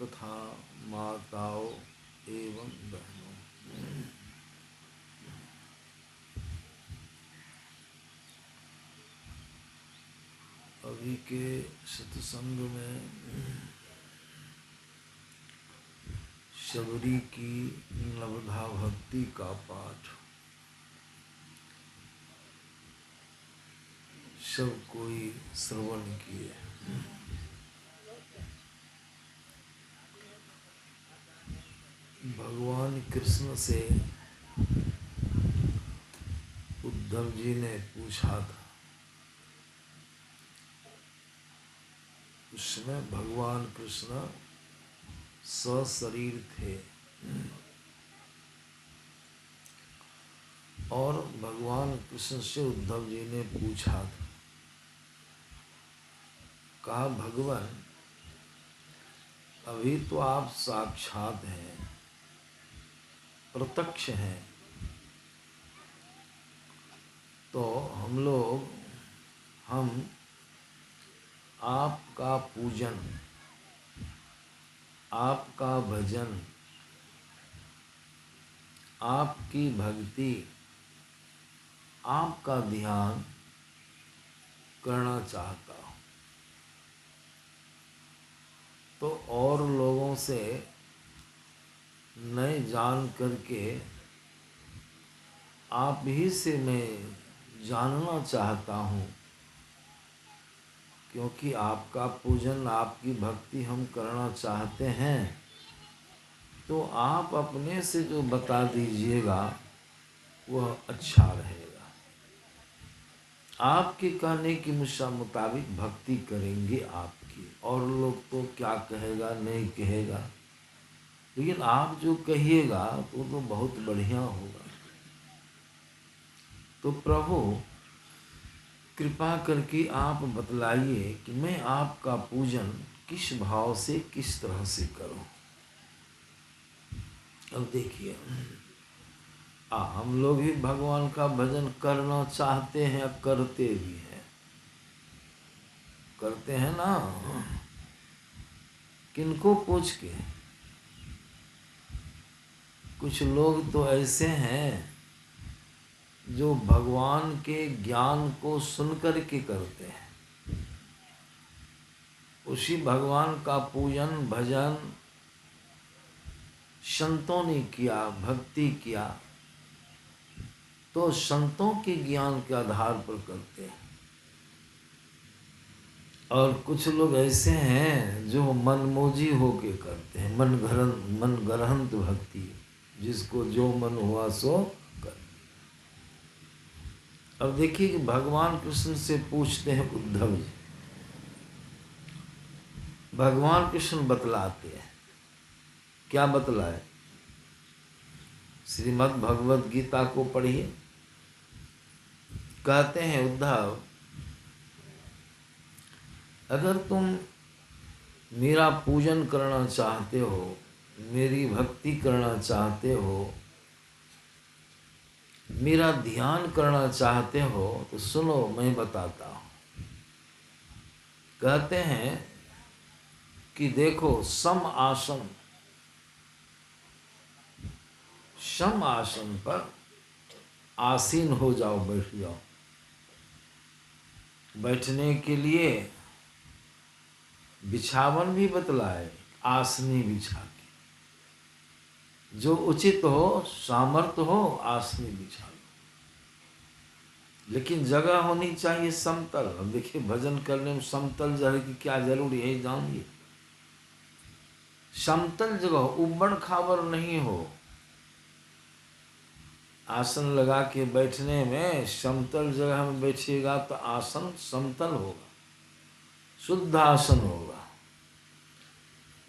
तथा माताओं एवं बहनों, अभी के सत्संग में शबरी की नवधा भक्ति का पाठ सब कोई श्रवण किए। भगवान कृष्ण से उद्धव जी ने पूछा था, उसमें भगवान कृष्ण सशरीर थे और भगवान कृष्ण से उद्धव जी ने पूछा था, कहा भगवान अभी तो आप साक्षात हैं, प्रत्यक्ष हैं, तो हम आपका पूजन, आपका भजन, आपकी भक्ति, आपका ध्यान करना चाहता हूँ। तो और लोगों से नहीं जान करके आप ही से मैं जानना चाहता हूँ, क्योंकि आपका पूजन, आपकी भक्ति हम करना चाहते हैं। तो आप अपने से जो बता दीजिएगा वह अच्छा रहेगा। आपके कहने के मुताबिक भक्ति करेंगे आपकी, और लोग तो क्या कहेगा नहीं कहेगा, लेकिन आप जो कहिएगा तो बहुत बढ़िया होगा। तो प्रभु कृपा करके आप बतलाइए कि मैं आपका पूजन किस भाव से, किस तरह से करूं। अब देखिए, हम लोग भी भगवान का भजन करना चाहते हैं, करते भी हैं, करते हैं ना। किनको पूछ के? कुछ लोग तो ऐसे हैं जो भगवान के ज्ञान को सुनकर के करते हैं, उसी भगवान का पूजन भजन संतों ने किया, भक्ति किया, तो संतों के ज्ञान के आधार पर करते हैं। और कुछ लोग ऐसे हैं जो मनमोजी होके करते हैं, मन गरहंत भक्ति, जिसको जो मन हुआ सो कर। अब देखिए कि भगवान कृष्ण से पूछते हैं उद्धव जी, भगवान कृष्ण बतलाते हैं। क्या बतलाए? श्रीमद् भगवद गीता को पढ़िए। कहते हैं उद्धव, अगर तुम मेरा पूजन करना चाहते हो, मेरी भक्ति करना चाहते हो, मेरा ध्यान करना चाहते हो, तो सुनो मैं बताता हूँ। कहते हैं कि देखो, सम आसन पर आसीन हो जाओ, बैठ जाओ। बैठने के लिए बिछावन भी बतलाए, आसनी बिछा के, जो उचित हो, सामर्थ्य हो, आसनी बिछा लो, लेकिन जगह होनी चाहिए समतल। अब देखिए, भजन करने में समतल जगह की क्या जरूरी है, जानिए। समतल जगह, उबड़ खाबड़ नहीं हो। आसन लगा के बैठने में समतल जगह में बैठिएगा तो आसन समतल होगा, शुद्ध आसन होगा।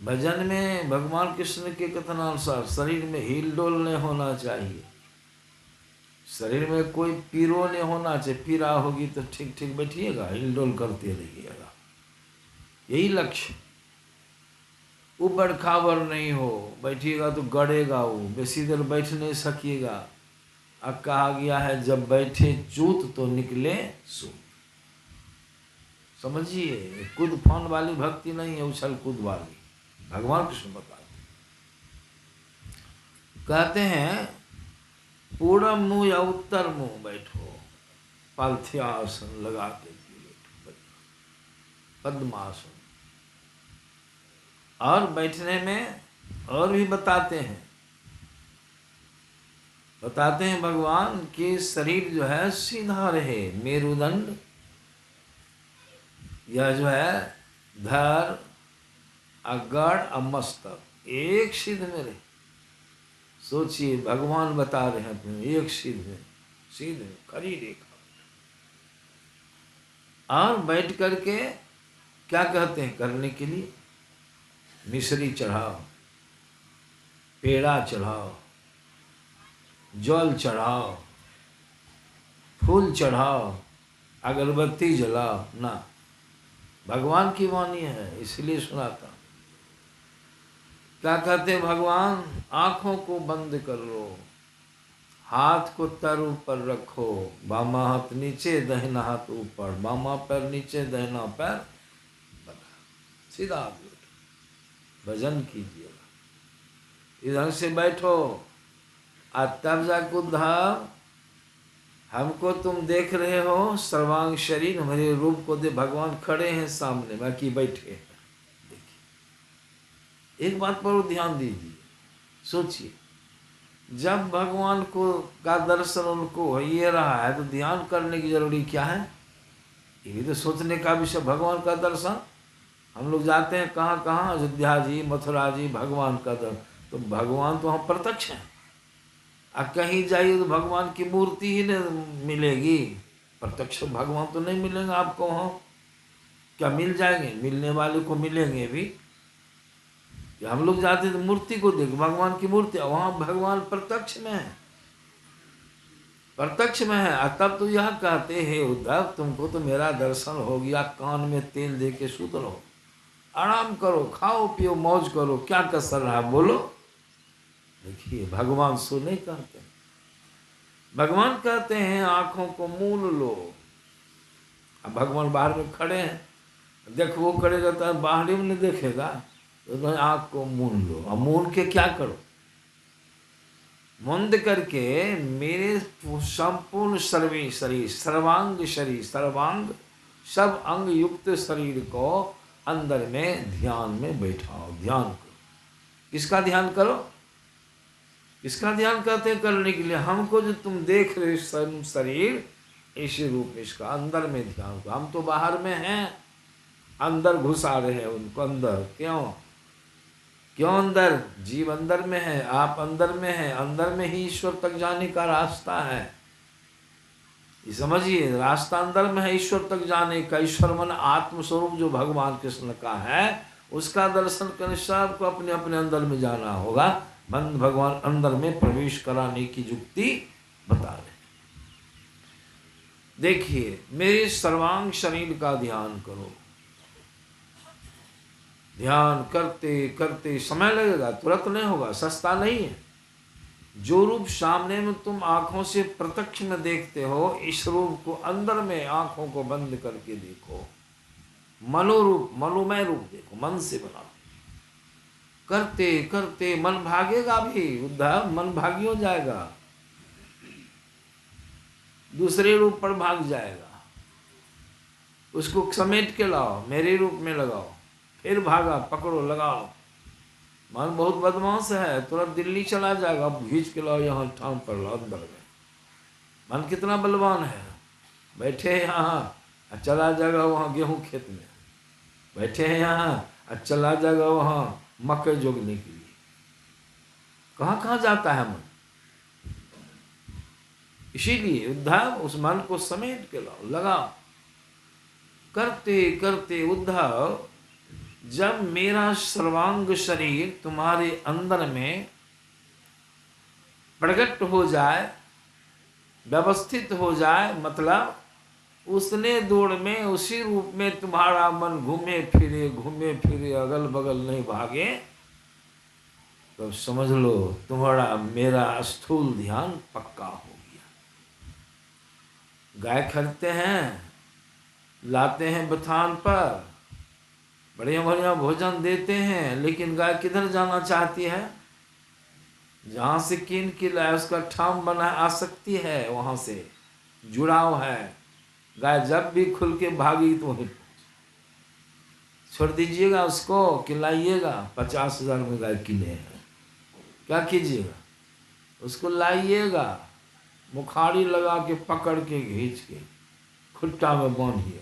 भजन में भगवान कृष्ण के कथनानुसार शरीर में हिल डोल नहीं होना चाहिए, शरीर में कोई पीरो नहीं होना चाहिए। पीड़ा होगी तो ठीक ठीक बैठिएगा, हिल डोल करते रहिएगा, यही लक्ष्य। ऊबड़ खाबड़ नहीं हो, बैठिएगा तो गड़ेगा, वो बेसी देर बैठ नहीं सकिएगा। अब कहा गया है, जब बैठे चूत तो निकले सूत। समझिए, कूद फान वाली भक्ति नहीं है, उछल कूद वाली। भगवान कृष्ण बताते कहते हैं पूरब मुंह या उत्तर मुंह बैठो, पालथ्यासन लगा के बैठो, पद्मासन। और बैठने में और भी बताते हैं भगवान कि शरीर जो है सीधा रहे, मेरुदंड यह जो है धड़ अगड़ और मस्तक एक सिद्ध में रहे। सोचिए भगवान बता रहे हैं अपने एक सीध में खड़ी रेखा। और बैठ करके क्या कहते हैं करने के लिए? मिश्री चढ़ाओ, पेड़ा चढ़ाओ, जल चढ़ाओ, फूल चढ़ाओ, अगरबत्ती जलाओ ना। भगवान की वाणी है इसलिए सुनाता। क्या कहते हैं भगवान? आंखों को बंद कर लो, हाथ को तर ऊपर रखो, बामा हाथ नीचे दाहिना हाथ ऊपर, बामा पैर नीचे दाहिना पैर बना, सीधा बैठो, भजन कीजिएगा। इधर से बैठो और तब जाके उद्धव हमको तुम देख रहे हो, सर्वांग शरीर हमारे रूप को दे। भगवान खड़े हैं सामने, बाकी बैठे हैं। देखिए एक बात पर ध्यान दीजिए, सोचिए जब भगवान को का दर्शन उनको हो ये रहा है तो ध्यान करने की जरूरी क्या है? ये भी तो सोचने का विषय। भगवान का दर्शन हम लोग जाते हैं कहाँ कहाँ, अयोध्या जी, मथुरा जी, भगवान का दर्शन। तो भगवान तो हम प्रत्यक्ष हैं। अब कहीं जाइए तो भगवान की मूर्ति ही नहीं मिलेगी, प्रत्यक्ष भगवान तो नहीं मिलेंगे आपको वहाँ। क्या मिल जाएंगे? मिलने वाले को मिलेंगे भी। हम लोग जाते तो मूर्ति को देख, भगवान की मूर्ति, वहाँ भगवान प्रत्यक्ष में है, प्रत्यक्ष में है। तब तो यह कहते हैं उद्धव तुमको तो मेरा दर्शन हो गया, कान में तेल दे के सुत रहो, आराम करो, खाओ पियो, मौज करो, क्या कसर रहा बोलो। देखिए भगवान सो नहीं कहते, भगवान कहते हैं आंखों को मूल लो। अब भगवान बाहर में खड़े हैं, देख वो खड़े रहता है, बाहर में नहीं देखेगा, तो आंख को मूंद लो। और मूंद के क्या करो? मूंद करके मेरे संपूर्ण शरीर, सर्वांग शरीर, सर्वांग सब अंग युक्त शरीर को अंदर में ध्यान में बैठाओ, ध्यान करो। किसका ध्यान करो? किसका ध्यान कहते हैं करने के लिए? हमको जो तुम देख रहे हो शरीर, इसी रूप में इसका अंदर में ध्यान करो। हम तो बाहर में हैं, अंदर घुसा रहे हैं उनको अंदर। क्यों अंदर? जीव अंदर में है, आप अंदर में हैं, अंदर में ही ईश्वर तक जाने का रास्ता है। ये समझिए, रास्ता अंदर में है ईश्वर तक जाने का। ईश्वर मन आत्मस्वरूप जो भगवान कृष्ण का है, उसका दर्शन करने सबको अपने अपने अंदर में जाना होगा। बंद भगवान अंदर में प्रवेश कराने की युक्ति बता रहे। देखिए मेरे सर्वांग शरीर का ध्यान करो। ध्यान करते करते समय लगेगा, तुरंत नहीं होगा, सस्ता नहीं है। जो रूप सामने में तुम आंखों से प्रत्यक्ष में देखते हो, इस रूप को अंदर में आंखों को बंद करके देखो। मनोरूप, मनोमय रूप देखो, मन से बना। करते करते मन भागेगा भी उद्धव, मन भागी हो जाएगा, दूसरे रूप पर भाग जाएगा। उसको समेट के लाओ, मेरे रूप में लगाओ, फिर भागा, पकड़ो, लगाओ। मन बहुत बदमाश है, तुरंत दिल्ली चला जाएगा, अब खींच के लाओ यहाँ ठाम पर लाओ अंदर में। मन कितना बलवान है। बैठे हैं यहाँ, चला जाएगा वहाँ गेहूं खेत में। बैठे हैं यहाँ, चला जाएगा वहाँ मकई जोगने के लिए। कहाँ कहाँ जाता है मन। इसीलिए उद्धव उस मन को समेट के लाओ, लगाओ। करते करते उद्धव जब मेरा सर्वांग शरीर तुम्हारे अंदर में प्रकट हो जाए, व्यवस्थित हो जाए, मतलब उसने दौड़ में उसी रूप में तुम्हारा मन घूमे फिरे अगल बगल नहीं भागे, तो समझ लो तुम्हारा मेरा स्थूल ध्यान पक्का हो गया। गाय खरीदते हैं, लाते हैं बथान पर, बढ़िया बढ़िया भोजन देते हैं, लेकिन गाय किधर जाना चाहती है? जहाँ से कीन के लाए उसका ठाम बना आसक्ति है, वहाँ से जुड़ाव है। गाय जब भी खुल के भागी तो वहीं छोड़ दीजिएगा उसको, खिलाइएगा। 50,000 में गाय किने हैं, क्या कीजिएगा? उसको लाइएगा, मुखाड़ी लगा के पकड़ के खींच के खुट्टा में बांधिएगा।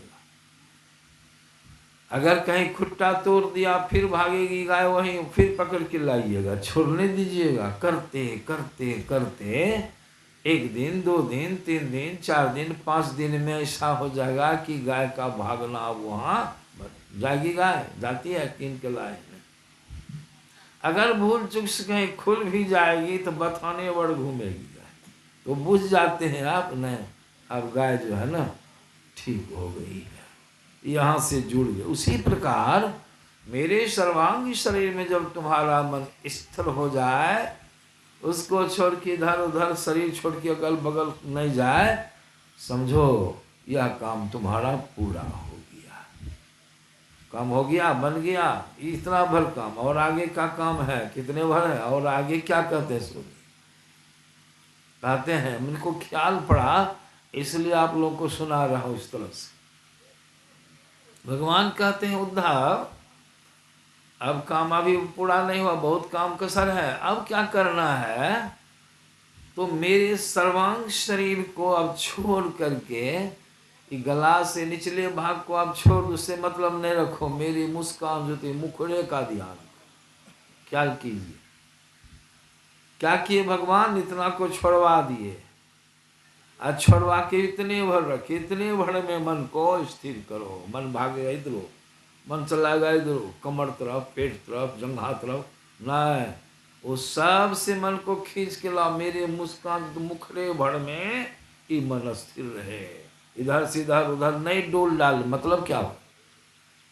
अगर कहीं खुट्टा तोड़ दिया फिर भागेगी गाय, वहीं फिर पकड़ के लाइएगा, छोड़ने दीजिएगा। करते करते करते 1 दिन 2 दिन 3 दिन 4 दिन 5 दिन में ऐसा हो जाएगा कि गाय का भागना अब वहाँ जाएगी। गाय जाती है कीन के लाए में। अगर भूल चूक से कहीं खुल भी जाएगी तो बथाने बड़ घूमेगी गाय, तो बुझ जाते हैं आप नहीं, अब गाय जो है ना ठीक हो गई है, यहाँ से जुड़ गए। उसी प्रकार मेरे सर्वांगी शरीर में जब तुम्हारा मन स्थिर हो जाए, उसको छोड़ के इधर उधर शरीर छोड़ के अगल बगल नहीं जाए, समझो यह काम तुम्हारा पूरा हो गया। काम हो गया, बन गया, इतना भर काम। और आगे का काम है, कितने भर है, और आगे क्या कहते हैं सुनिए। कहते हैं, मुझको ख्याल पड़ा इसलिए आप लोगों को सुना रहा हूँ इस तरह से। भगवान कहते हैं, उद्धव अब काम अभी पूरा नहीं हुआ, बहुत काम कसर है, अब क्या करना है? तो मेरे सर्वांग शरीर को अब छोड़ करके गला से निचले भाग को आप छोड़, उससे मतलब नहीं रखो। मेरी मुस्कान जो थी मुखड़े का ध्यान ख्याल कीजिए। क्या किए भगवान? इतना को छोड़वा दिए। आज छोड़वा के इतने भर रखे, इतने भर में मन को स्थिर करो। मन भागेगा इधर, मन चलाएगा इधर, कमर तरफ, पेट तरफ, जंघा तरफ नहीं, वो सब से मन को खींच के लाओ। मेरे मुस्कान मुखड़े भर में ये मन स्थिर रहे, इधर से इधर उधर नहीं डोल डाल। मतलब क्या हो?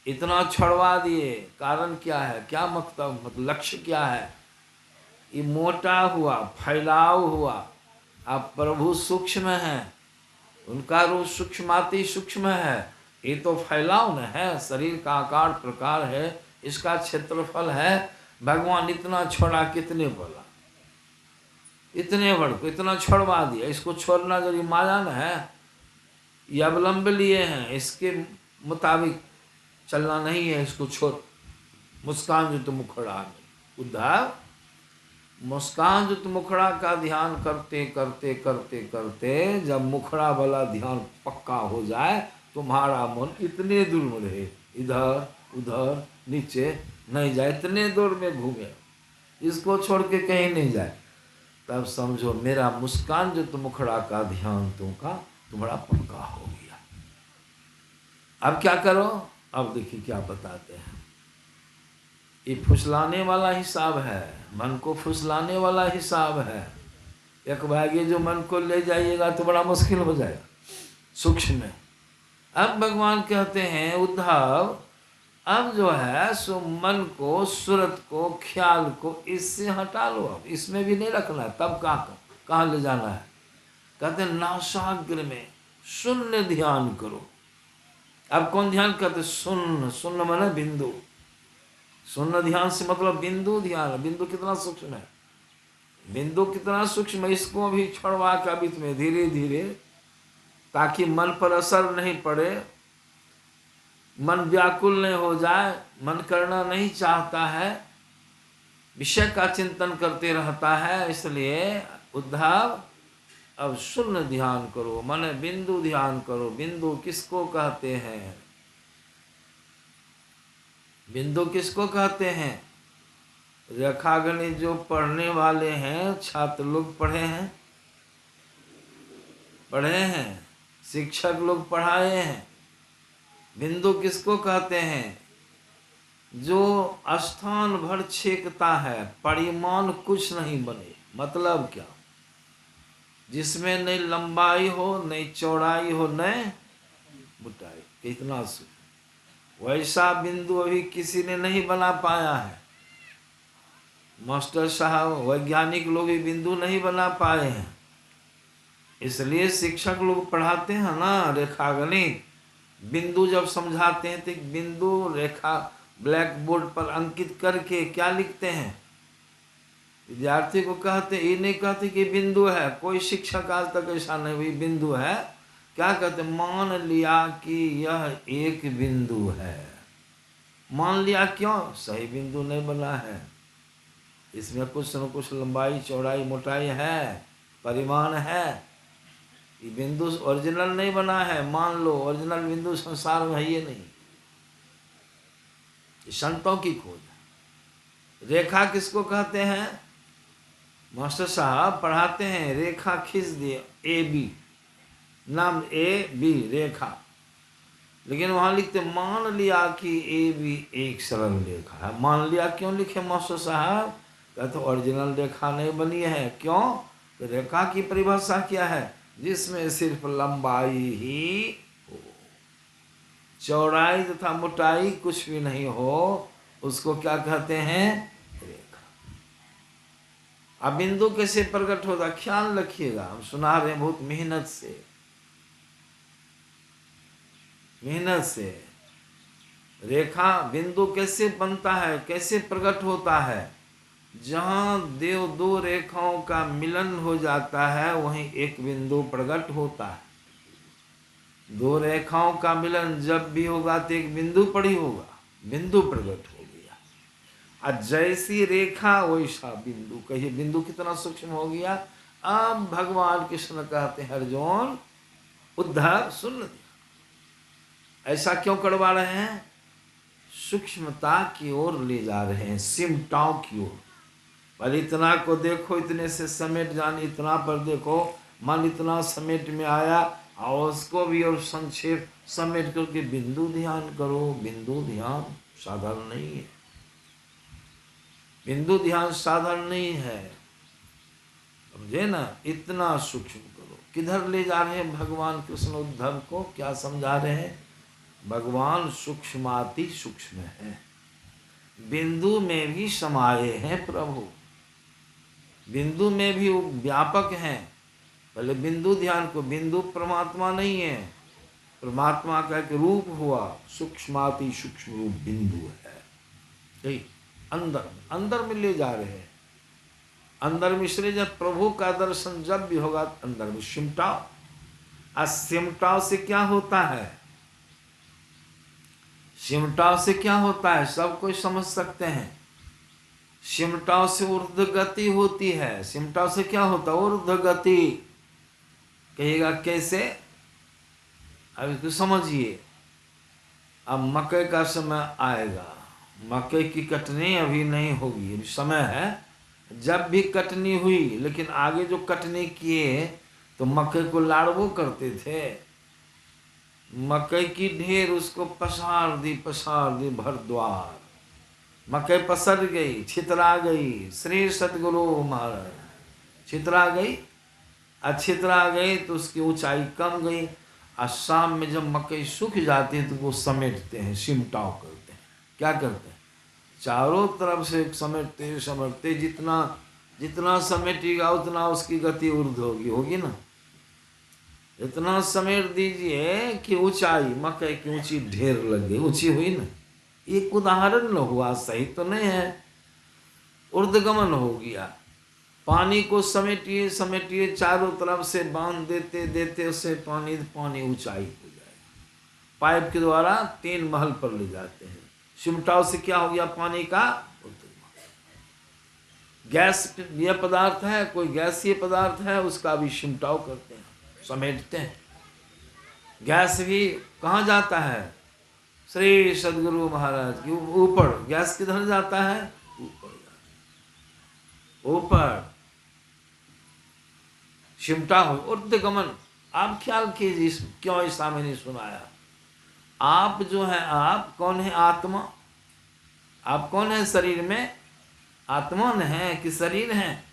इतना छड़वा दिए, कारण क्या है, क्या मतलब लक्ष्य क्या है? ये मोटा हुआ, फैलाव हुआ। अब प्रभु सूक्ष्म हैं, उनका रूप सूक्ष्माति सूक्ष्म है, ये तो फैलाव न है, शरीर का आकार प्रकार है, इसका क्षेत्रफल है। भगवान इतना छोड़ा, कितने बोला, इतने बड़ को इतना छोड़वा दिया। इसको छोड़ना जरूरी माया न है, ये अवलंब लिए हैं, इसके मुताबिक चलना नहीं है। इसको छोड़, मुस्कान जो तुम मुखड़ा में उद्धव, मुस्कान जो तुम मुखड़ा का ध्यान करते करते करते करते जब मुखड़ा वाला ध्यान पक्का हो जाए, तुम्हारा मन इतने दूर में रहे, इधर उधर नीचे नहीं जाए, इतने दूर में घूमे, इसको छोड़ के कहीं नहीं जाए, तब समझो मेरा मुस्कान जो तुम मुखड़ा का ध्यान तुम्हारा पक्का हो गया। अब क्या करो? अब देखिए क्या बताते हैं। ये फुसलाने वाला हिसाब है, मन को फुसलाने वाला हिसाब है। एक भागे जो मन को ले जाइएगा तो बड़ा मुश्किल हो जाएगा सूक्ष्म में। अब भगवान कहते हैं, उद्धव अब जो है सो मन को, सूरत को, ख्याल को इससे हटा लो, अब इसमें भी नहीं रखना है। तब कहाँ ले जाना है? कहते हैं नासाग्र में शून्य ध्यान करो। अब कौन ध्यान करते? शून्य। शून्य माने बिंदु। शून्य ध्यान से मतलब बिंदु ध्यान। बिंदु कितना सूक्ष्म है, बिंदु कितना सूक्ष्म है, इसको भी छोड़वा के बीच में धीरे धीरे, ताकि मन पर असर नहीं पड़े, मन व्याकुल नहीं हो जाए, मन करना नहीं चाहता है, विषय का चिंतन करते रहता है। इसलिए उद्धव अब शून्य ध्यान करो, माने बिंदु ध्यान करो। बिंदु किसको कहते हैं? बिंदु किसको कहते हैं? रेखागणित जो पढ़ने वाले हैं, छात्र लोग पढ़े हैं, शिक्षक लोग पढ़ाए हैं। बिंदु किसको कहते हैं? जो स्थान भर छेकता है, परिमाण कुछ नहीं बने। मतलब क्या? जिसमें नहीं लंबाई हो, नहीं चौड़ाई हो, नहीं मोटाई, कितना वैसा बिंदु अभी किसी ने नहीं बना पाया है। मास्टर साहब, वैज्ञानिक लोग भी बिंदु नहीं बना पाए हैं। इसलिए शिक्षक लोग पढ़ाते हैं ना रेखागणित, बिंदु जब समझाते हैं तो बिंदु रेखा ब्लैक बोर्ड पर अंकित करके क्या लिखते हैं? विद्यार्थी को कहते, ये नहीं कहते कि बिंदु है, कोई शिक्षक आज तक ऐसा नहीं हुई बिंदु है, क्या कहते? मान लिया कि यह एक बिंदु है। मान लिया क्यों? सही बिंदु नहीं बना है, इसमें कुछ न कुछ लंबाई चौड़ाई मोटाई है, परिमाण है, ये बिंदु ओरिजिनल नहीं बना है। मान लो ओरिजिनल बिंदु संसार में है ये नहीं, संतों की खोज। रेखा किसको कहते हैं? मास्टर साहब पढ़ाते हैं, रेखा खींच दिए, ए बी, नाम ए बी रेखा, लेकिन वहां लिखते मान लिया कि ए बी एक सरल रेखा है। मान लिया क्यों लिखे मास्टर साहब? कहते ओरिजिनल रेखा नहीं बनी है। क्यों? तो रेखा की परिभाषा क्या है? जिसमें सिर्फ लंबाई ही हो, चौड़ाई तथा मोटाई कुछ भी नहीं हो, उसको क्या कहते हैं? रेखा। अब बिंदु कैसे प्रकट होगा? ख्याल रखिएगा, हम सुना रहे हैं बहुत मेहनत से, मेहनत से। रेखा बिंदु कैसे बनता है, कैसे प्रकट होता है? जहां दो रेखाओं का मिलन हो जाता है वहीं एक बिंदु प्रकट होता है। दो रेखाओं का मिलन जब भी होगा तो एक बिंदु पर ही होगा, बिंदु प्रकट हो गया। और जैसी रेखा वैसा बिंदु। कहिए बिंदु कितना सूक्ष्म हो गया। अब भगवान कृष्ण कहते हैं अर्जुन, उद्धव सुन, ऐसा क्यों करवा रहे हैं? सूक्ष्मता की ओर ले जा रहे हैं, सिमटाओ की ओर। पर इतना को देखो, इतने से समेट जान, इतना पर देखो, मन इतना समेट में आया और उसको भी और संक्षेप समेट करके बिंदु ध्यान करो। बिंदु ध्यान साधारण नहीं है, बिंदु ध्यान साधारण नहीं है, समझे ना? इतना सूक्ष्म करो। किधर ले जा रहे हैं भगवान कृष्ण उद्धव को? क्या समझा रहे हैं? भगवान सूक्ष्माति सूक्ष्म है, बिंदु में भी समाये हैं प्रभु, बिंदु में भी वो व्यापक हैं। पहले बिंदु ध्यान को, बिंदु परमात्मा नहीं है, परमात्मा का एक रूप हुआ, सूक्ष्माति सूक्ष्म रूप बिंदु है। अंदर अंदर में ले जा रहे हैं, अंदर में। इसलिए जब प्रभु का दर्शन जब भी होगा अंदर में सिमटाओ। आज सिमटाओ से क्या होता है? सिमटाव से क्या होता है? सब कोई समझ सकते हैं। सिमटाव से ऊर्ध्व गति होती है। सिमटाव से क्या होता है? ऊर्ध्व गति। कहिएगा कैसे? अब इसको समझिए। अब मकई का समय आएगा, मकई की कटनी अभी नहीं होगी, अभी समय है। जब भी कटनी हुई, लेकिन आगे जो कटनी किए तो मकई को लाड़बो करते थे, मकई की ढेर उसको पसार दी भर द्वार, मकई पसर गई, छितरा गई। श्री सतगुरु महाराज छितरा गई, छितरा गई तो उसकी ऊंचाई कम गई। और शाम में जब मकई सूख जाती है तो वो समेटते हैं, सिमटाव करते हैं। क्या करते हैं? चारों तरफ से समेटते समेटते, जितना जितना समेटेगा उतना उसकी गति ऊर्ध्व होगी, होगी ना? इतना समेट दीजिए कि ऊंचाई, मकई की ऊंची ढेर लग गई, ऊंची हुई ना। एक उदाहरण न हुआ, सही तो नहीं है, ऊर्ध्वगमन हो गया। पानी को समेटिए समेटिए, चारों तरफ से बांध देते देते उससे पानी ऊंचाई हो जाएगा। पाइप के द्वारा 3 महल पर ले जाते हैं। सिमटाव से क्या हो गया? पानी का गैस यह पदार्थ है, कोई गैसीय पदार्थ है, उसका भी सिमटाव करते हैं, समेटते हैं। गैस भी कहाँ जाता है? श्री सदगुरु महाराज की ऊपर। गैस किधर जाता है? ऊपर जाता, ऊपर सिमटा हो, ऊर्ध्वगमन। आप ख्याल कीजिए, क्यों ऐसा मैंने सुनाया। आप जो है, आप कौन है? आत्मा। आप कौन है शरीर में? आत्मा न है कि शरीर है?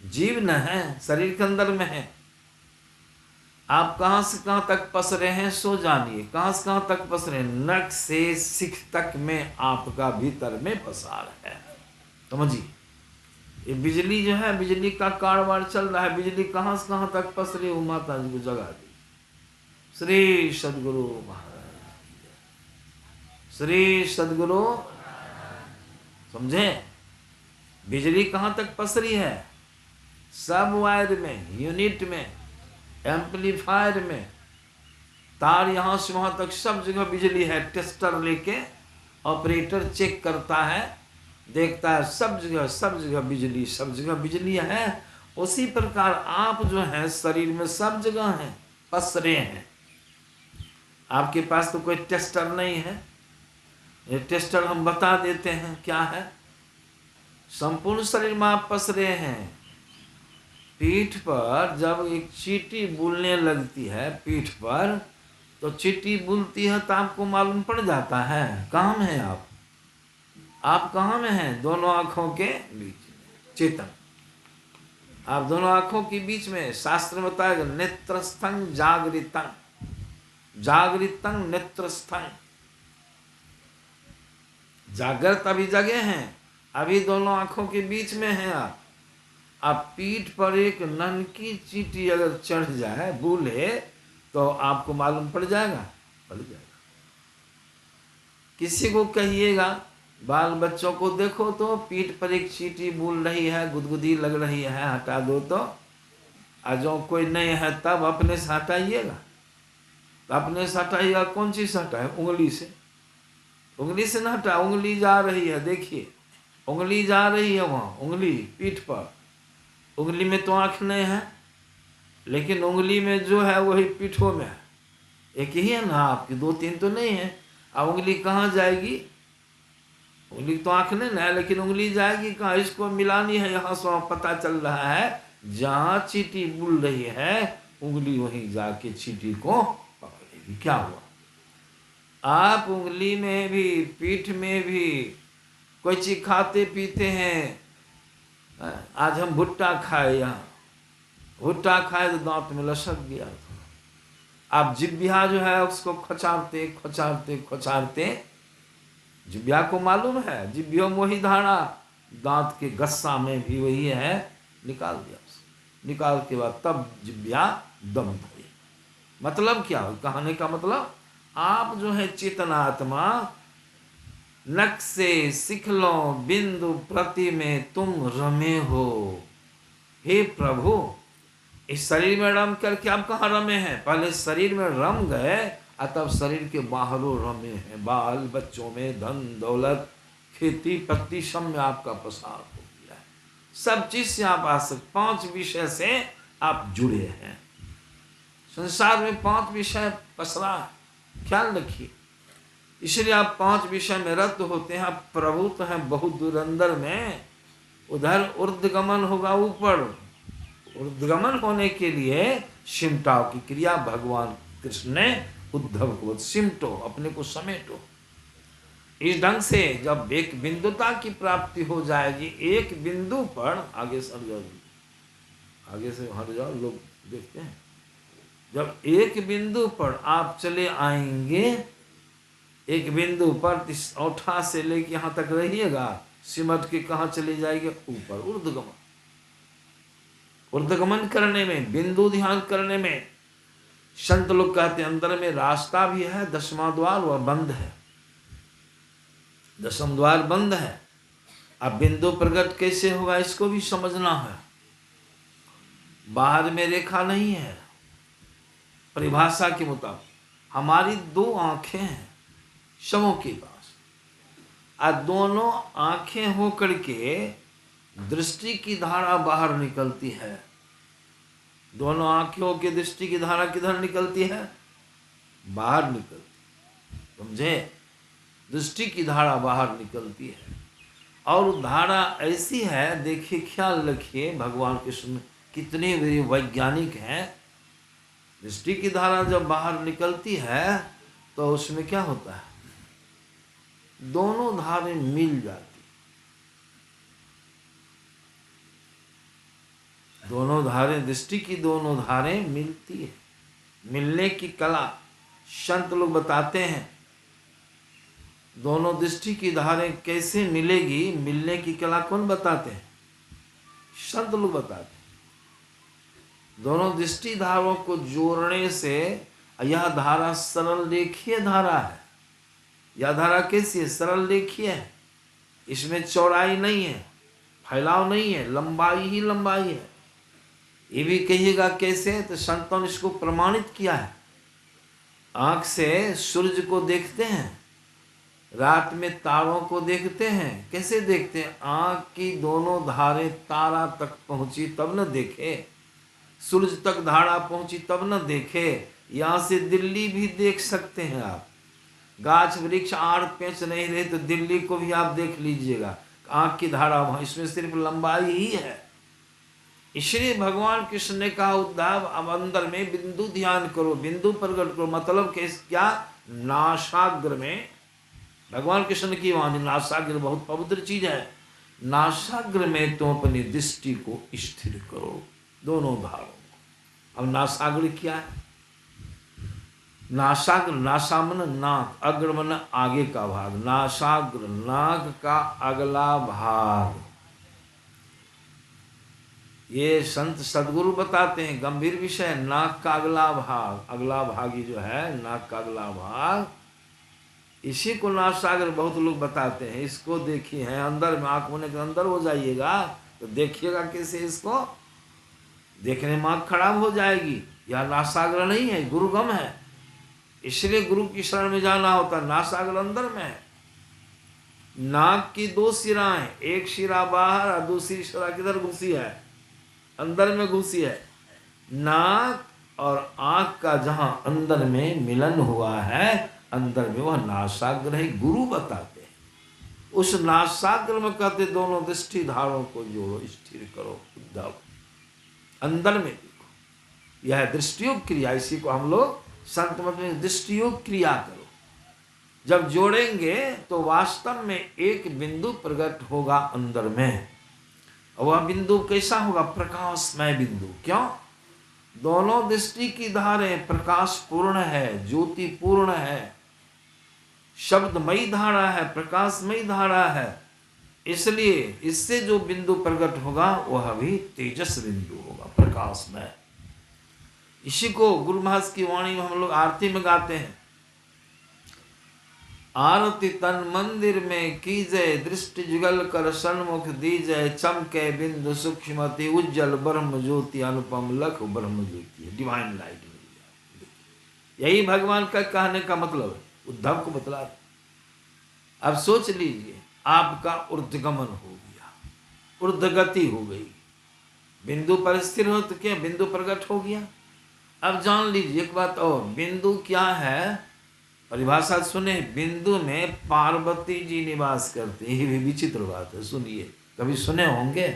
जीव न है, शरीर के अंदर में है। आप कहाँ से कहाँ तक पसरे हैं सो जानिए। कहाँ से कहाँ तक पसरे? नख से सिख तक में आपका भीतर में पसार है, समझिए। ये बिजली जो है, बिजली का कारोबार चल रहा है। बिजली कहाँ से कहाँ तक पसरी, वो माता जी को जगा दी। श्री सदगुरु महाराज, श्री सदगुरु समझे? बिजली कहाँ तक पसरी है? सब वायर में, यूनिट में, एम्पलीफायर में, तार यहाँ से वहाँ तक सब जगह बिजली है। टेस्टर लेके ऑपरेटर चेक करता है, देखता है सब जगह बिजली, सब जगह बिजली है। उसी प्रकार आप जो है शरीर में सब जगह हैं, पसरे हैं। आपके पास तो कोई टेस्टर नहीं है, ये टेस्टर हम बता देते हैं क्या है। संपूर्ण शरीर में आप पसरे हैं। पीठ पर जब एक चींटी बुलने लगती है पीठ पर, तो चींटी बुलती है तो आपको मालूम पड़ जाता है कहाँ में है आप कहाँ में हैं? दोनों आँखों के बीच में चेतन, आप दोनों आँखों के बीच में। शास्त्र में बताएगा नेत्रस्थं जागृतं, जागृतं नेत्रस्थं। जागृत अभी जगे हैं, अभी दोनों आँखों के बीच में हैं आप पीठ पर एक ननकी चींटी अगर चढ़ जाए, बोले, तो आपको मालूम पड़ जाएगा। किसी को कहिएगा, बाल बच्चों को देखो तो पीठ पर एक चींटी बोल रही है, गुदगुदी लग रही है, हटा दो तो। जो कोई नहीं है तब अपने से हटाइएगा, तो अपने से हटाइएगा। कौन चीज हटाए? उंगली से, उंगली से ना हटा, उंगली जा रही है, देखिए उंगली जा रही है वहाँ, उंगली पीठ पर। उंगली में तो आँख नहीं है, लेकिन उंगली में जो है वही पीठों में है। एक ही है ना आपकी, दो तीन तो नहीं है। अब उंगली कहाँ जाएगी? उंगली तो आँख नहीं ना है, लेकिन उंगली जाएगी कहाँ? इसको मिलानी है, यहाँ से वहाँ पता चल रहा है जहाँ चींटी बुल रही है उंगली वहीं जाके चींटी को पकड़ेगी। क्या हुआ? आप उंगली में भी, पीठ में भी कोई चीज खाते पीते हैं। आज हम भुट्टा खाए, यहाँ भुट्टा खाए तो दांत में लसक गया। आप जिब्बिया जो है उसको खचारते खचारते खचारते, जिब्बिया को मालूम है, जिब्बियों में वही धारा, दांत के गस्सा में भी वही है, निकाल दिया उसको। निकाल के बाद तब जिब्बिया दम धरी। मतलब क्या हो? कहने का मतलब आप जो है चेतनात्मा, नख से सिखलो बिंदु प्रति में तुम रमे हो। हे प्रभु, इस शरीर में रम करके आप कहाँ रमे हैं? पहले शरीर में रम गए और तब शरीर के बाहरों रमे हैं। बाल बच्चों में, धन दौलत, खेती पत्ती सब में आपका पसार हो गया है। सब चीज से आप आ सकते, 5 विषय से आप जुड़े हैं। संसार में 5 विषय पसरा है, ख्याल रखिए। इसलिए आप 5 विषय में रत होते हैं। आप प्रभु तो हैं बहुत दूर अंदर में, उधर ऊर्ध्वगमन होगा ऊपर। ऊर्ध्वगमन होने के लिए सिमटाव की क्रिया भगवान कृष्ण ने उद्धव को, सिमटो, अपने को समेटो। इस ढंग से जब एक बिंदुता की प्राप्ति हो जाएगी, एक बिंदु पर, आगे सर जाओ, आगे से हट जाओ, लोग देखते हैं। जब एक बिंदु पर आप चले आएंगे, एक बिंदु पर औठा से लेके यहाँ तक रहिएगा, सिमट के कहाँ चले जाएंगे? ऊपर, ऊर्ध्वगमन। ऊर्ध्वगमन करने में, बिंदु ध्यान करने में, संत लोग कहते हैं अंदर में रास्ता भी है, 10वां द्वार वह बंद है, 10वां द्वार बंद है। अब बिंदु प्रकट कैसे होगा इसको भी समझना है। बाहर में रेखा नहीं है। परिभाषा के मुताबिक हमारी 2 आंखें हैं सबों के पास, और दोनों आंखें होकर के दृष्टि की धारा बाहर निकलती है। दोनों आंखों की दृष्टि की धारा किधर निकलती है? बाहर निकलती, समझे? दृष्टि की धारा बाहर निकलती है। और धारा ऐसी है, देखिए ख्याल रखिए, भगवान कृष्ण कितने वैज्ञानिक हैं। दृष्टि की धारा जब बाहर निकलती है तो उसमें क्या होता है? दोनों धारें मिल जाती, दोनों धारें, दृष्टि की दोनों धारें मिलती है। मिलने की कला संत लोग बताते हैं। दोनों दृष्टि की धारें कैसे मिलेगी, मिलने की कला कौन बताते हैं? संत लोग बताते हैं। दोनों दृष्टि धारों को जोड़ने से यह धारा सरल रेखीय धारा है। यह धारा कैसी है? सरल रेखीय है। इसमें चौड़ाई नहीं है, फैलाव नहीं है, लंबाई ही लंबाई है। ये भी कहिएगा कैसे, तो संतों ने इसको प्रमाणित किया है। आंख से सूरज को देखते हैं, रात में तारों को देखते हैं। कैसे देखते हैं? आंख की दोनों धारें तारा तक पहुंची तब न देखे, सूरज तक धारा पहुंची तब न देखे। यहाँ से दिल्ली भी देख सकते हैं आप। गाछ वृक्ष आड़ पेंच नहीं रहे तो दिल्ली को भी आप देख लीजिएगा, आंख की धारा वहां, इसमें सिर्फ लंबाई ही है। इसलिए भगवान कृष्ण ने कहा उद्धव अब अंदर में बिंदु ध्यान करो, बिंदु प्रकट करो। मतलब क्या? नासाग्र में, भगवान कृष्ण की वाणी नासाग्र बहुत पवित्र चीज है, नासाग्र में तुम अपनी दृष्टि को स्थिर करो, दोनों धारों को। अब नासाग्र क्या है? नासाग्र, नासा मन नाक, अग्र मन आगे का भाग, नासाग्र नाक का अगला भाग। ये संत सदगुरु बताते हैं, गंभीर विषय। नाक का अगला भाग, अगला भाग ही जो है नाक का अगला भाग, इसी को नासाग्र बहुत लोग बताते हैं। इसको देखिए है अंदर में, आंख होने के अंदर हो जाइएगा तो देखिएगा कैसे, इसको देखने में आंख खराब हो जाएगी। यह नासाग्र नहीं है, गुरुगम है। इसलिए गुरु की शरण में जाना होता है। नासाग्र अंदर में है। नाक की दो सिराएं, एक शिरा बाहर और दूसरी शिरा किधर घुसी है? अंदर में घुसी है। नाक और आंख का जहां अंदर में मिलन हुआ है, अंदर में वह नासाग्र है, गुरु बताते हैं। उस नासाग्र में कहते दोनों दृष्टि धारों को जोड़ो, स्थिर करो उद्धव, अंदर में देखो। यह दृष्टियोग क्रिया, इसी को हम लोग संत मत में दृष्टियोग क्रिया करो। जब जोड़ेंगे तो वास्तव में एक बिंदु प्रकट होगा अंदर में। वह बिंदु कैसा होगा? प्रकाशमय बिंदु। क्यों? दोनों दृष्टि की धारें प्रकाश पूर्ण है, ज्योति पूर्ण है, शब्दमयी धारा है, प्रकाशमयी धारा है। इसलिए इससे जो बिंदु प्रकट होगा वह भी तेजस बिंदु होगा, प्रकाशमय। इसी को गुरु महाराज की वाणी में हम लोग आरती में गाते हैं, आरती तन मंदिर में कीजय, दृष्टि जुगल कर सन्मुख दीजय, चमके बिंदु सूक्ष्मति उज्जवल ब्रह्म ज्योति, अनुपम लख ब्रह्म ज्योति, डिवाइन लाइट। यही भगवान का कहने का मतलब है, उद्धव को बतला रहे। अब सोच लीजिए, आपका ऊर्ध्वगमन हो गया, ऊर्ध्वगति हो गई, बिंदु पर स्थिर हो तो क्या बिंदु प्रकट हो गया। अब जान लीजिए एक बात और, बिंदु क्या है? परिभाषा सुने, बिंदु में पार्वती जी निवास करते हैं। ये भी विचित्र बात है, सुनिए, कभी सुने होंगे।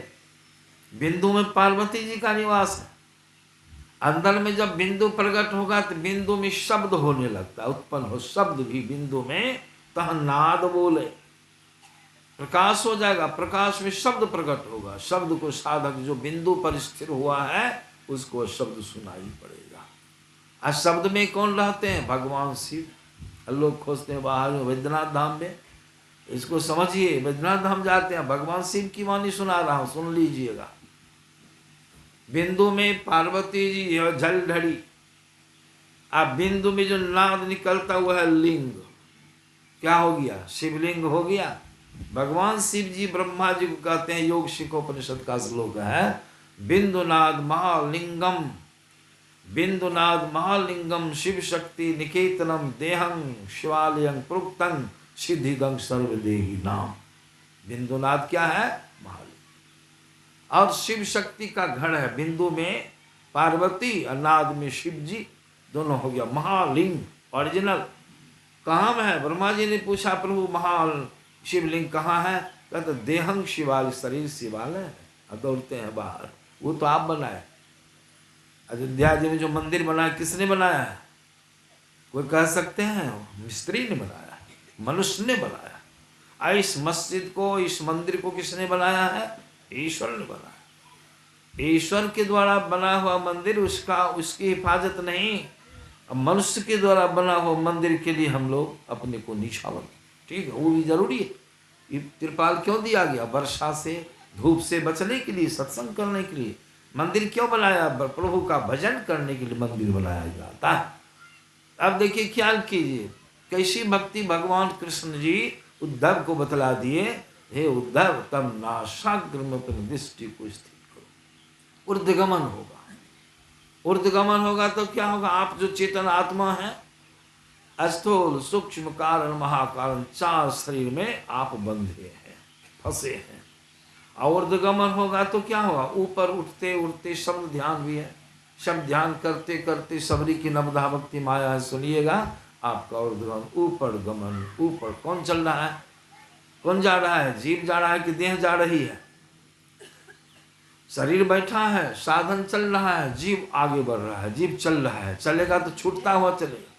बिंदु में पार्वती जी का निवास है। अंदर में जब बिंदु प्रकट होगा तो बिंदु में शब्द होने लगता है, उत्पन्न हो शब्द भी बिंदु में, तह नाद बोले, प्रकाश हो जाएगा। प्रकाश में शब्द प्रकट होगा, शब्द को साधक जो बिंदु पर स्थिर हुआ है उसको शब्द सुनाई पड़ेगा। आज शब्द में कौन रहते हैं? भगवान शिव। लोग खोजते हैं बाहर में वैद्यनाथ धाम में, इसको समझिए, वैद्यनाथ धाम जाते हैं, भगवान शिव की वाणी सुना रहा हूं, सुन लीजिएगा। बिंदु में पार्वती जी जल ढड़ी, अब बिंदु में जो नाद निकलता हुआ है लिंग, क्या हो गया? शिवलिंग हो गया। भगवान शिव जी ब्रह्मा जी को कहते हैं, योग शिखोपनिषद का श्लोक है, बिंदुनाद महालिंगम, बिंदुनाद महालिंगम शिव शक्ति निकेतनम देहं शिवालयं प्रोक्तं सिद्धिदं सर्वदेही नाम। बिंदुनाद क्या है? महालिंग। और शिव शक्ति का गढ़ है, बिंदु में पार्वती और नाद में शिव जी, दोनों हो गया महालिंग ओरिजिनल। कहाँ में है? ब्रह्मा जी ने पूछा, प्रभु महाल शिवलिंग कहाँ है? कहते देहं शिवालय, शरीर शिवालय है। दौड़ते हैं बाहर, वो तो आप बनाए। अयोध्या जी में जो मंदिर बनाया किसने बनाया है? कोई कह सकते हैं? मिस्त्री ने बनाया, मनुष्य ने बनाया। इस मस्जिद को, इस मंदिर को किसने बनाया है? ईश्वर ने बनाया। ईश्वर के द्वारा बना हुआ मंदिर, उसकी हिफाजत नहीं। अब मनुष्य के द्वारा बना हुआ मंदिर के लिए हम लोग अपने को निछावर, ठीक है, वो भी जरूरी है। ये तिरपाल क्यों दिया गया? वर्षा से, धूप से बचने के लिए, सत्संग करने के लिए। मंदिर क्यों बनाया? प्रभु का भजन करने के लिए मंदिर बनाया जाता है। अब देखिए, ख्याल कीजिए कैसी भक्ति भगवान कृष्ण जी उद्धव को बतला दिए। हे उद्धव तब नासाग्र में अपनी दृष्टि को स्थित करो। ऊर्ध्वगमन होगा। ऊर्ध्वगमन होगा तो क्या होगा? आप जो चेतन आत्मा है, स्थूल सूक्ष्म कारण महाकारण 4 शरीर में आप बंधे हैं, फंसे हैं। और ऊर्ध्वगमन होगा तो क्या होगा? ऊपर उठते उठते शब्द ध्यान भी है, शब्द ध्यान करते करते सबरी की नवधा भक्ति माया है, सुनिएगा आपका ऊर्ध्वगमन, ऊपर गमन। ऊपर कौन चल रहा है? कौन जा रहा है? जीव जा रहा है कि देह जा रही है? शरीर बैठा है, साधन चल रहा है, जीव आगे बढ़ रहा है, जीव चल रहा है। चलेगा तो छूटता हुआ चलेगा,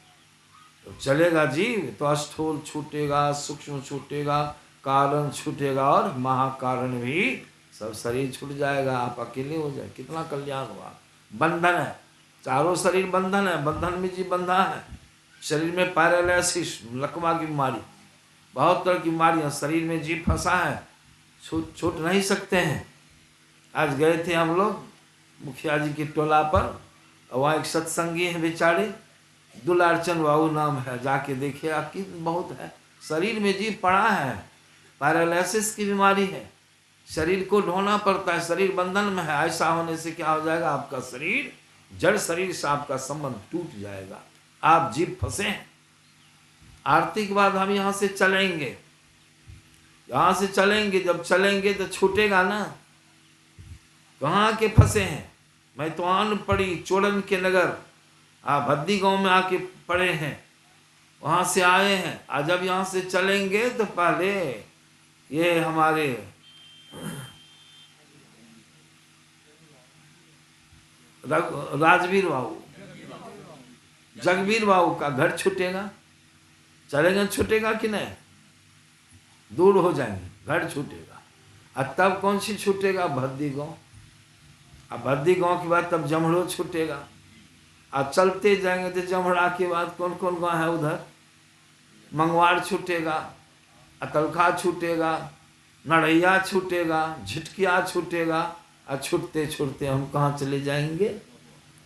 तो चलेगा जीव तो स्थूल छूटेगा, सूक्ष्म छूटेगा, कारण छूटेगा और महाकारण भी सब शरीर छूट जाएगा, आप अकेले हो जाए। कितना कल्याण हुआ। बंधन है, चारों शरीर बंधन है, बंधन में जीव बंधा है। शरीर में पैरालिसिस, लकवा की बीमारी, बहुत तरह की बीमारियां, शरीर में जीव फंसा है, छूट नहीं सकते हैं। आज गए थे हम लोग मुखिया जी के टोला पर, वहाँ एक सत्संगी है बेचारे, दुलारचंद बाबू नाम है, जाके देखे आपकी बहुत है। शरीर में जीव पड़ा है, पैरालिसिस की बीमारी है, शरीर को ढोना पड़ता है, शरीर बंधन में है। ऐसा होने से क्या हो जाएगा? आपका शरीर, जड़ शरीर से आपका संबंध टूट जाएगा, आप जीव फंसे हैं। आरती के बाद हम यहाँ से चलेंगे, यहाँ से चलेंगे, जब चलेंगे तो छूटेगा ना। कहाँ के फंसे हैं? मैं तो आन पड़ी चोड़न के नगर, आप भद्दी गांव में आके पड़े हैं, वहाँ से आए हैं। आज जब यहाँ से चलेंगे तो पहले ये हमारे राजवीर बाबू, जगवीर बाबू का घर छूटेगा। चलेंगे छूटेगा कि नहीं? दूर हो जाएंगे, घर छूटेगा। और तब कौन सी छूटेगा? भद्दी गांव। अब भद्दी गांव के बाद तब जमड़ो छूटेगा। और चलते जाएंगे तो जमड़ा के बाद कौन कौन गांव है उधर? मंगवाड़ छूटेगा, अतलखा छूटेगा, नड़ैया छूटेगा, झिटकिया छूटेगा। और छूटते छूटते हम कहाँ चले जाएंगे?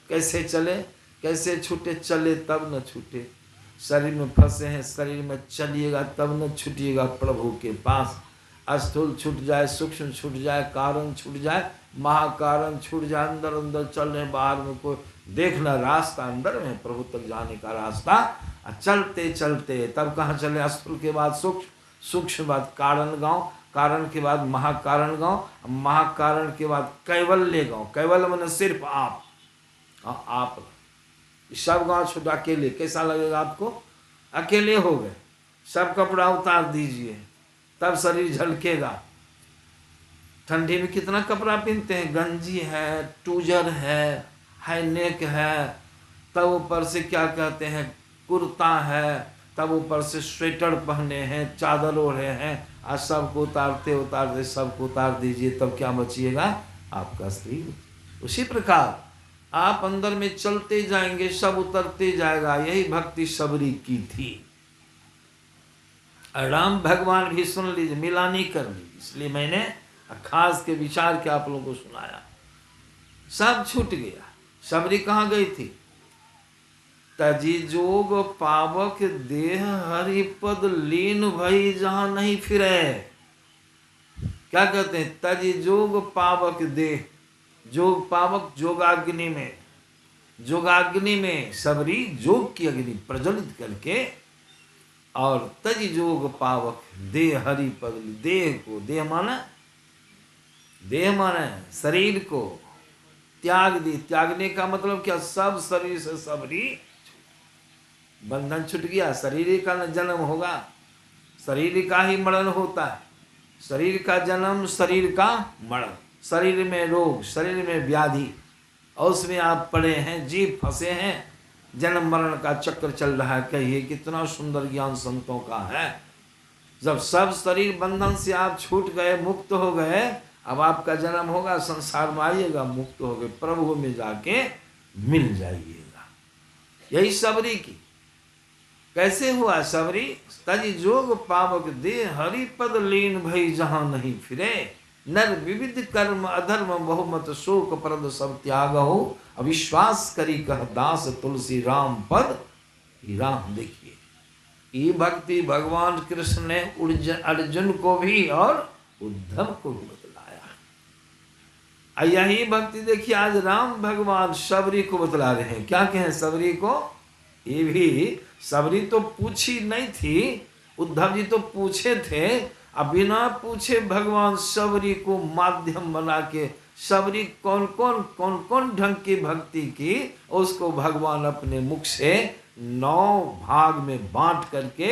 कैसे चले, कैसे छूटे? चले तब न छूटे। शरीर में फंसे हैं, शरीर में चलिएगा तब न छूटिएगा प्रभु के पास। स्थूल छूट जाए, सूक्ष्म छूट जाए, कारण छूट जाए, महाकारण छूट जाए, अंदर अंदर चल रहे, बाहर में कोई देखना रास्ता, अंदर में प्रभु तक जाने का रास्ता। चलते चलते तब कहाँ चले? स्थूल के बाद सूक्ष्म, सूक्ष्म बाद कारण गांव, कारण के बाद महाकारण गांव, महाकारण के बाद कैवल्य गांव। कैवल्य मैंने सिर्फ आप, आप सब गांव छूट अकेले। कैसा लगेगा आपको? अकेले हो गए। सब कपड़ा उतार दीजिए तब शरीर झलकेगा। ठंडी में कितना कपड़ा पहनते हैं, गंजी है, टूजर है, हाईनेक है, तब ऊपर से क्या कहते हैं कुर्ता है, तब ऊपर से स्वेटर पहने हैं, चादर ओढ़े हैं। आज सबको उतारते उतारते सबको उतार दीजिए, तब क्या बचिएगा? आपका शरीर। उसी प्रकार आप अंदर में चलते जाएंगे, सब उतरते जाएगा। यही भक्ति सबरी की थी। राम भगवान भी सुन लीजिए, मिलानी कर ली, इसलिए मैंने खास के विचार के आप लोगों को सुनाया। सब छूट गया। सबरी कहाँ गई थी? तजी जोग पावक देह हरिपद लीन भई जहां नहीं फिरे। क्या कहते हैं? तजी जोग पावक देह, जोग पावक जोगाग्नि में, जोगाग्नि में सबरी जोग की अग्नि प्रज्वलित करके, और तज जोग पावक देह हरिपद, देह को, देह माने, देह माने शरीर को त्याग दी। त्यागने का मतलब क्या? सब शरीर से सबरी बंधन छूट गया। शरीर का न जन्म होगा, शरीर का ही मरण होता है। शरीर का जन्म, शरीर का मरण, शरीर में रोग, शरीर में व्याधि, और उसमें आप पड़े हैं, जीव फंसे हैं, जन्म मरण का चक्र चल रहा है। कहिए कितना सुंदर ज्ञान संतों का है। जब सब शरीर बंधन से आप छूट गए, मुक्त हो गए, अब आपका जन्म होगा, संसार में आइएगा, मुक्त हो गए, प्रभु में जाके मिल जाइएगा। यही सबरी की। कैसे हुआ सबरी? तजी जोग पावक दे हरिपद लीन भई जहां नहीं फिरे। नर विविध कर्म अधर्म बहुमत शोक प्रद सब त्याग हो। अविश्वास करी कह दास तुलसी राम पद ही राम। देखिए ये भक्ति भगवान कृष्ण ने अर्जुन को भी और उद्धव को भी बतलाया। यही भक्ति देखिए आज राम भगवान सबरी को बतला रहे हैं। क्या कहें सबरी को? ये भी सबरी तो पूछी नहीं थी, उद्धव जी तो पूछे थे। अब बिना पूछे भगवान सबरी को माध्यम बना के सबरी कौन कौन ढंग की भक्ति की, उसको भगवान अपने मुख से 9 भाग में बांट करके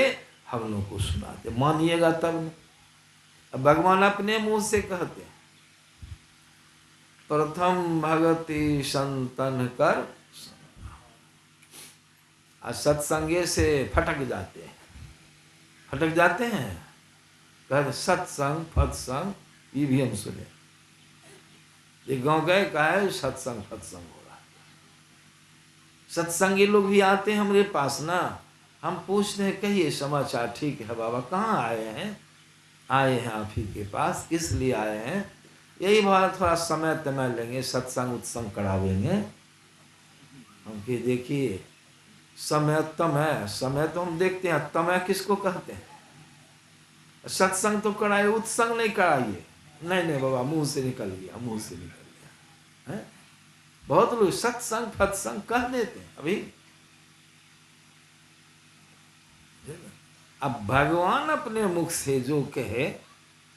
हम लोग को सुनाते। मानिएगा तब। अब भगवान अपने मुंह से कहते हैं, प्रथम भगति संतन कर, सत्संगे से फटक जाते हैं। कहते सत्संग फत्संग, ये भी हम सुने। ये गांव गए, कहा है सत्संग फत्संग हो रहा है। सत्संगी लोग भी आते हैं हमारे पास ना, हम पूछते हैं कहिए समाचार ठीक है बाबा, कहाँ आए हैं? आए हैं आप ही के पास। किस लिए आए हैं? यही बात, थोड़ा समय तमय लेंगे, सत्संग उत्संग करावेंगे। हम कि देखिए समय तो हम देखते हैं, तमय किसको कहते हैं? सत्संग तो कराइए, उत्संग नहीं कराइए। नहीं बाबा, मुंह से निकल गया है? बहुत लोग सत्संग फत्संग कह देते हैं अभी। अब भगवान अपने मुख से जो कहे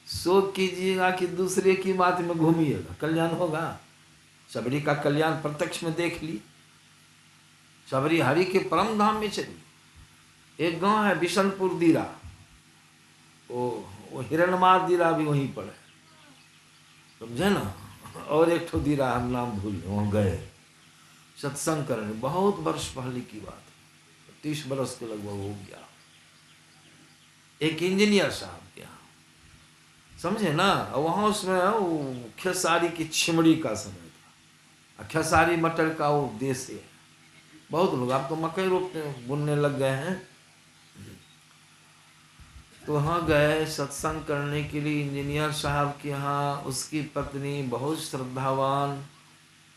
सो कीजिएगा कि दूसरे की बात में घूमिएगा, कल्याण होगा। सबरी का कल्याण प्रत्यक्ष में देख ली। सबरी हरि के परम धाम में चली। एक गांव है बिशनपुर दीरा, वो हिरणमार दीरा भी वहीं पर है, समझे ना। और एक ठो दीरा हम नाम भूल, वहाँ गए सत्संग करने। बहुत वर्ष पहले की बात, 30 बरस के लगभग हो गया। एक इंजीनियर साहब के यहाँ, समझे ना। वहाँ उसमें वो खेसारी की छिमड़ी का समय था। खेसारी मटर का वो देश है। बहुत लोग अब तो मकई रोपने बुनने लग गए हैं। तो वहाँ गए सत्संग करने के लिए इंजीनियर साहब के यहाँ। उसकी पत्नी बहुत श्रद्धावान।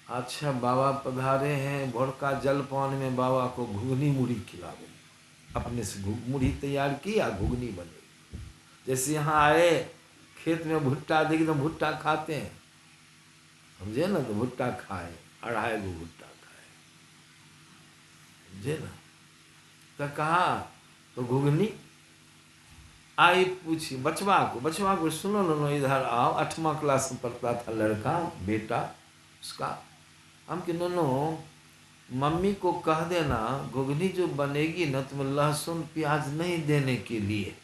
अच्छा बाबा पधारे हैं, भोर का जलपान में बाबा को घुगनी मुढ़ी खिलावे। अपने से मुढ़ी तैयार की या घुगनी बने। जैसे यहाँ आए खेत में भुट्टा देखी तो भुट्टा खाते हैं, समझे ना। तो भुट्टा खाए, 2.5 गो भुट्टा खाए, समझे ना। तो कहा तो घुगनी आई, पूछी बचवा को, सुनो नो इधर आओ। 8वां क्लास में पढ़ता था लड़का, बेटा उसका। हम कि नो मम्मी को कह देना घुगनी जो बनेगी ना तुम लहसुन प्याज नहीं देने के लिए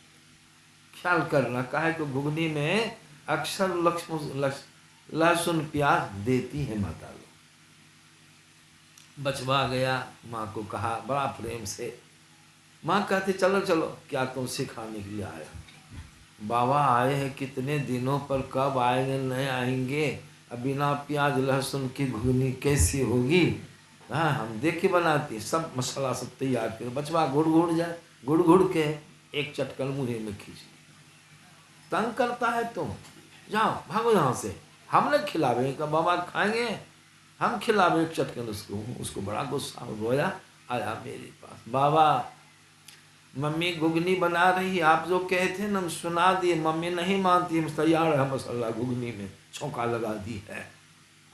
ख्याल करना। काहे को घुगनी में अक्सर लहसुन प्याज देती है माता लोग। बचवा गया, माँ को कहा बड़ा प्रेम से। माँ कहती चलो क्या तुम सिखाने के लिए आए? बाबा आए हैं कितने दिनों पर, कब आएंगे नहीं आएंगे। अब बिना प्याज लहसुन की घुगनी कैसी होगी? हाँ हम देख के बनाती, सब मसाला सब तैयार कर। बचवा गुड़ के एक चटकन मुँह में खींच। तंग करता है तुम, जाओ भागो यहाँ से, हम नहीं खिलावे। का बाबा खाएंगे, हम खिलावे एक चटकन उसको बड़ा गुस्सा रोया, आया मेरे पास। बाबा मम्मी घुगनी बना रही, आप जो कहे थे ना हम सुना दिए। मम्मी नहीं मानती, हम तैयार है मसाला घुगनी में छौंका लगा दी है।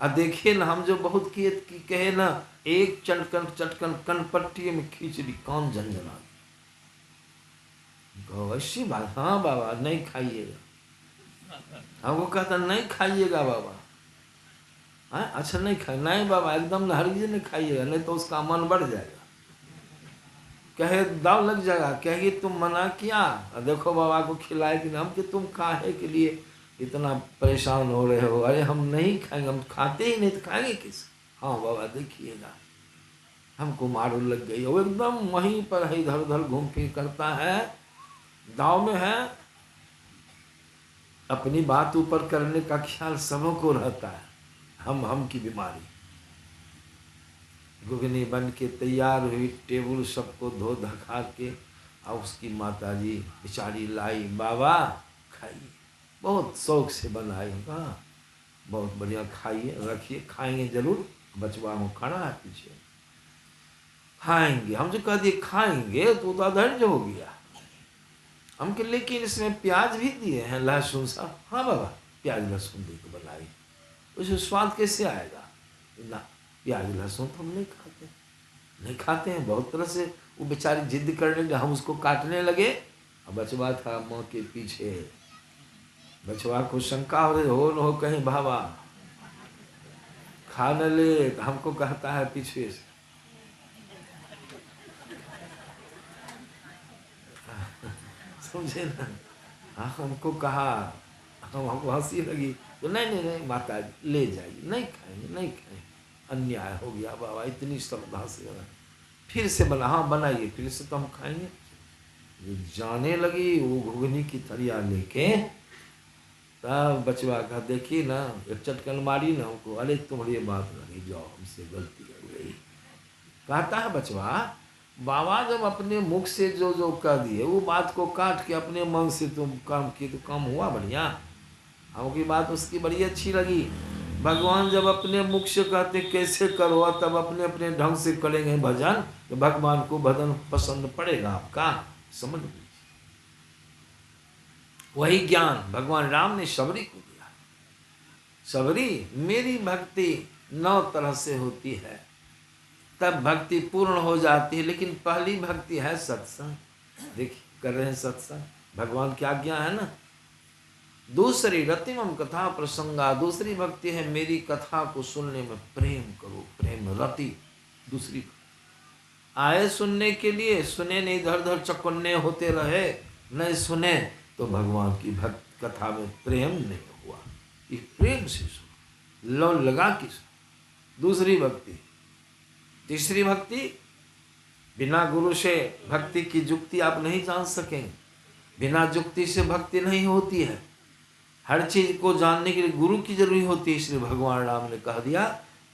अब देखिए ना हम जो बहुत किए की कहे ना, एक चटकन कनपट्टी में खींच ली, कौन झंझना। ऐसी बात? हाँ बाबा नहीं खाइएगा। हमको कहता नहीं खाइएगा बाबा। हाँ अच्छा नहीं खाए, नहीं बाबा एकदम हरगिज नहीं खाइएगा, नहीं तो उसका मन बढ़ जाएगा। कहे दाव लग जाएगा, कहेगी तुम मना किया, देखो बाबा को खिलाए कि हम कि तुम काहे के लिए इतना परेशान हो रहे हो? अरे हम नहीं खाएंगे, हम खाते ही नहीं तो खाएंगे किस? हाँ बाबा देखिएगा हमको मारो लग गई। वो एकदम वहीं पर है, इधर उधर घूम फिर करता है, दाव में है। अपनी बात ऊपर करने का ख्याल सबों को रहता है, हम की बीमारी। घुगनी बन के तैयार हुई, टेबल सबको धो धखा के, और उसकी माताजी बेचारी लाई, बाबा खाइए। बहुत शौक से बनाई, हाँ बहुत बढ़िया, खाइए रखिए, खाएंगे जरूर। बचवा में खाना है पीछे, खाएंगे। हम जो कह दिए खाएंगे तो धैर्य हो गया। हम कहे लेकिन इसमें प्याज भी दिए हैं, लहसुन सा। हाँ बाबा, प्याज लहसुन दे के बनाई, उसमें स्वाद कैसे आएगा? ना, प्याज लहसुन तो हम नहीं खाते, नहीं खाते हैं। बहुत तरह से वो बेचारी जिद करने लगे, हम उसको काटने लगे। और बचवा था माँ के पीछे, बचवा को शंका हो रही हो न हो कहीं बाबा खा न ले, तो हमको कहता है पीछे से समझे ना। हाँ, हमको कहा, हमको हंसी लगी तो नहीं नहीं नहीं माता जी ले जाइए, नहीं खाएंगे नहीं खाएंगे, अन्याय हो गया बाबा, इतनी श्रद्धा से बना। फिर से बना, हाँ बनाइए, फिर से तो हम खाएंगे। ये जाने लगी वो घुगनी की थरिया लेके, तब बचवा का देखी ना, एक चटकन मारी ना हमको, अरे तुम्हारी बात लगी, जाओ हमसे गलती हो गई। कहता है बचवा, बाबा जब अपने मुख से जो जो कह दिए वो बात को काट के अपने मन से तुम काम किए तो काम हुआ बढ़िया। हमकी बात उसकी बड़ी अच्छी लगी। भगवान जब अपने मुख से कहते कैसे करो, तब अपने अपने ढंग से करेंगे भजन, तो भगवान को भजन पसंद पड़ेगा आपका, समझ लीजिए। वही ज्ञान भगवान राम ने शबरी को दिया। शबरी, मेरी भक्ति 9 तरह से होती है, तब भक्ति पूर्ण हो जाती है, लेकिन पहली भक्ति है सत्संग। देखिए कर रहे हैं सत्संग, भगवान की आज्ञा है ना। दूसरी रतिमम कथा प्रसंगा, दूसरी भक्ति है मेरी कथा को सुनने में प्रेम करो, प्रेम रति। दूसरी आए सुनने के लिए, सुने नहीं इधर उधर चक्कन्ने होते रहे, नहीं सुने तो भगवान की भक्त कथा में प्रेम नहीं हुआ। ये प्रेम से सुनो, लो लगा के सुनो। दूसरी भक्ति। तीसरी भक्ति, बिना गुरु से भक्ति की जुक्ति आप नहीं जान सकेंगे, बिना जुक्ति से भक्ति नहीं होती है। हर चीज को जानने के लिए गुरु की जरूरी होती है, इसलिए भगवान राम ने कह दिया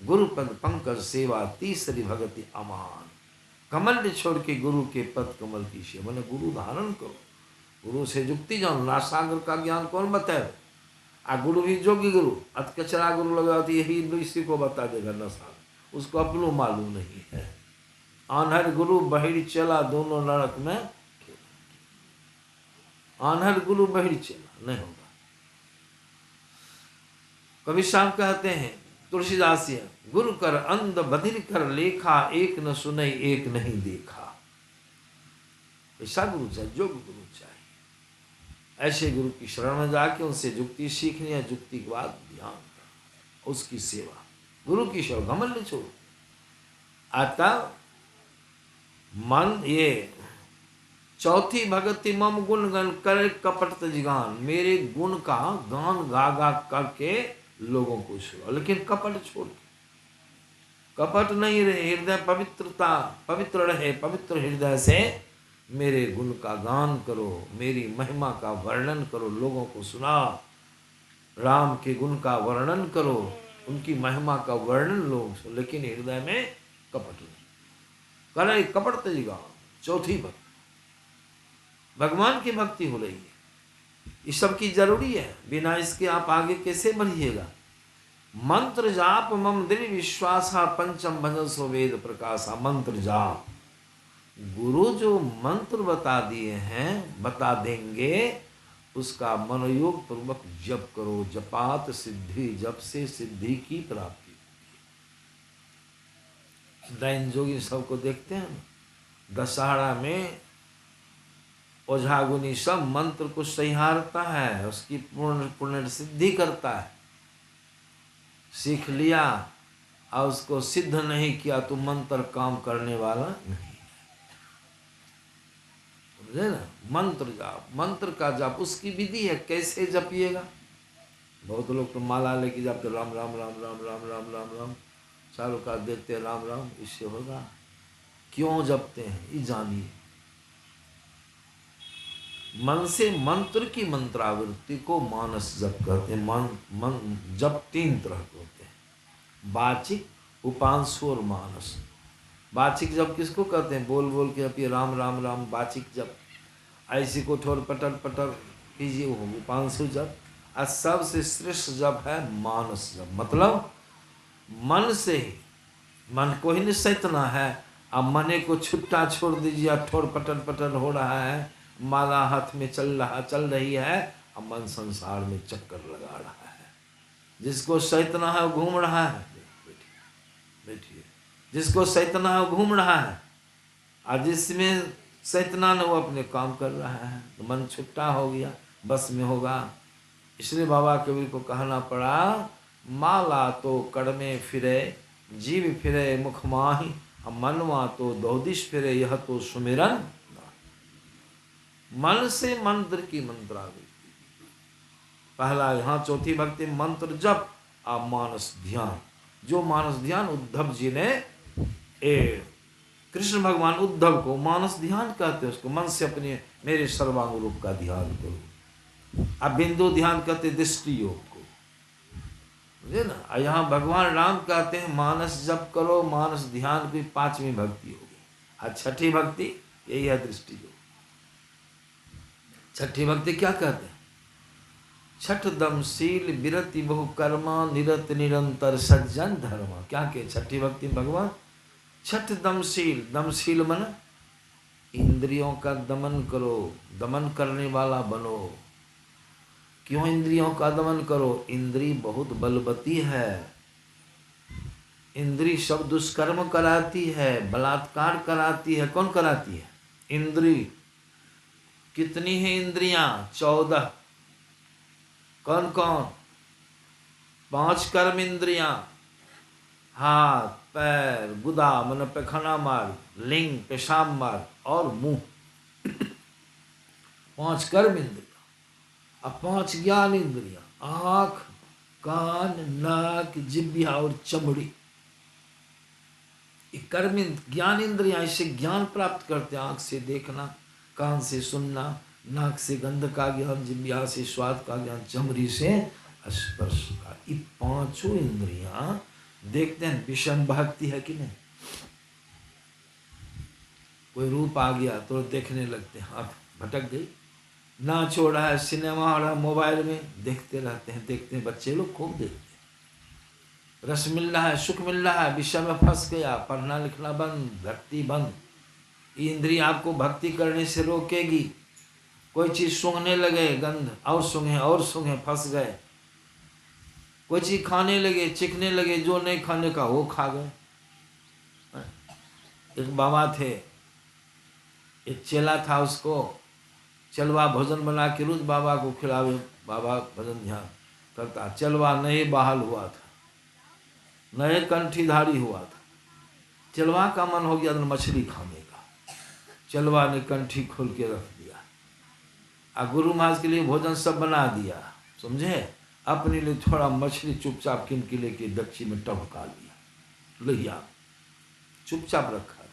गुरु पद पंकज सेवा तीसरी भक्ति अमान। कमल छोड़ के गुरु के पद कमल की सेवा, मैंने गुरु धारण करो, गुरु से जुक्ति जानो। नासागर का ज्ञान कौन बताए? आ गुरु भी जोगी गुरु, अतकचरा गुरु लगाती यही इसी को बता देगा नसागर, उसको अपनो मालूम नहीं है। आन्हर गुरु बहिर चला दोनों नरक में, आन्हर गुरु बहिर चला नहीं होगा। कबीर साहब कहते हैं तुलसीदास जी, गुरु कर अंध बधिर कर लेखा, एक न सुनई एक नहीं देखा। ऐसा गुरु चाहिए, जो गुरु चाहिए। ऐसे गुरु की शरण में जाके उनसे जुक्ति सीखनी है, जुक्ति के बाद ध्यान करना, उसकी सेवा, गुरु की शरण घमंड छोड़। आता मन ये चौथी भगति मम गुण गण कर कपट तजगान, मेरे गुण का गान गा गा करके लोगों को सुना, लेकिन कपट छोड़ के, कपट नहीं रहे, हृदय पवित्रता पवित्र रहे, पवित्र हृदय से मेरे गुण का गान करो, मेरी महिमा का वर्णन करो, लोगों को सुना, राम के गुण का वर्णन करो, उनकी महिमा का वर्णन लोग सुनो, लेकिन हृदय में कपट नहीं करे, कपट तजगान। चौथी भक्ति भगवान की भक्ति हो रही है, इस सब की जरूरी है, बिना इसके आप आगे कैसे बढ़िएगा। मंत्र जाप मम दृढ़ विश्वासा, पंचम भजन सो वेद प्रकाशा। मंत्र जाप, गुरु जो मंत्र बता दिए हैं, बता देंगे, उसका मनोयोग पूर्वक जप करो। जपात सिद्धि, जप से सिद्धि की प्राप्ति। दैन जोगी सबको देखते हैं, दशहरा में ओझागुनी सब मंत्र को सहिहारता है, उसकी पूर्ण पूर्ण सिद्धि करता है। सीख लिया और उसको सिद्ध नहीं किया तो मंत्र काम करने वाला नहीं, समझे ना। मंत्र जाप, मंत्र का जाप उसकी विधि है, कैसे जपिएगा। बहुत लोग तो माला लेके जाते राम राम राम राम राम राम राम राम, चारों का देखते राम राम, इससे होगा? क्यों जपते हैं ये जानिए। मन से मंत्र की मंत्रावृत्ति को मानस जप कहते हैं। मन जप 3 तरह के होते हैं, वाचिक, उपांशु और मानस। वाचिक जप किसको कहते हैं? बोल बोल के जपिए राम राम राम, वाचिक जप। ऐसी को ठोर पटर पटर कीजिए, वो उपांशु जप। और सबसे श्रेष्ठ जप है मानस जप, मतलब मन से ही, मन को ही निश्चैतना है। अब मने को छुट्टा छोड़ दीजिए, ठोर पटर पटर हो रहा है, माला हाथ में चल रही है, अब मन संसार में चक्कर लगा रहा है। जिसको सैतना है वो घूम रहा है, बैठिए, जिसको सैतना है वो घूम रहा है, और जिसमें सैतना न वो अपने काम कर रहा है, तो मन छुट्टा हो गया, बस में होगा। इसलिए बाबा कबीर को कहना पड़ा, माला तो कड़मे फिरे जीव फिरे मुख माही, मनवा तो दौदिश फिरे यह तो सुमिरन। मन से मंत्र की मंत्रावृत्ति, पहला यहाँ चौथी भक्ति मंत्र जप और मानस ध्यान। जो मानस ध्यान उद्धव जी ने कृष्ण भगवान उद्धव को मानस ध्यान कहते हैं, उसको मन से अपने मेरे सर्वांग रूप का ध्यान करो। अब बिंदु ध्यान कहते दृष्टि योग को, समझे ना। यहाँ भगवान राम कहते हैं मानस जप करो, मानस ध्यान की पांचवी भक्ति होगी। और छठी भक्ति यही है दृष्टि योग। छठी भक्ति क्या कहते हैं? छठ दमशील विरति बहु कर्मा निरत निरंतर सज्जन धर्मा। क्या के छठी भक्ति भगवान छठ दमशील, दमशील मन इंद्रियों का दमन करो, दमन करने वाला बनो। क्यों इंद्रियों का दमन करो? इंद्री बहुत बलवती है, इंद्री सब दुष्कर्म कराती है, बलात्कार कराती है। कौन कराती है? इंद्री। कितनी है इंद्रियां? 14। कौन कौन? 5 कर्म इंद्रियां, हाथ पैर गुदा मन पैखाना मार्ग, लिंग पेशाब मार्ग और मुंह। 5 कर्म इंद्रिया और 5 ज्ञान इंद्रिया, आंख कान नाक जिह्वा और चमड़ी। ये कर्म ज्ञान इंद्रिया, इससे ज्ञान प्राप्त करते हैं। आंख से देखना, कान से सुनना, नाक से गंध का ज्ञान, जिह्वा से स्वाद का ज्ञान, चमड़ी से स्पर्श का। ये 5 इंद्रियां देखते हैं। विषम भक्ति है कि नहीं? कोई रूप आ गया तो देखने लगते हैं, आँख भटक गई, ना छोड़ा है सिनेमा और मोबाइल में देखते रहते हैं। देखते हैं बच्चे लोग खूब देखते हैं। रस मिल रहा है, सुख मिल रहा है, विषय में फंस गया, पढ़ना लिखना बंद, भक्ति बंद। इंद्रिय आपको भक्ति करने से रोकेगी। कोई चीज़ सूंघने लगे, गंध और सूंघे, फंस गए। कोई चीज़ खाने लगे, चिखने लगे, जो नहीं खाने का वो खा गए। एक बाबा थे, एक चेला था, उसको चलवा भोजन बना के रोज बाबा को खिलावे। बाबा भजन ध्यान करता। चलवा नए बहाल हुआ था, नए कंठीधारी हुआ था। चलवा का मन हो गया मछली खाने का। चलवा ने कंठी खोल के रख दिया और गुरु महाराज के लिए भोजन सब बना दिया, समझे। अपने लिए थोड़ा मछली चुपचाप किन के लेके दक्षी में टपका लिया, लोहिया चुपचाप रखा था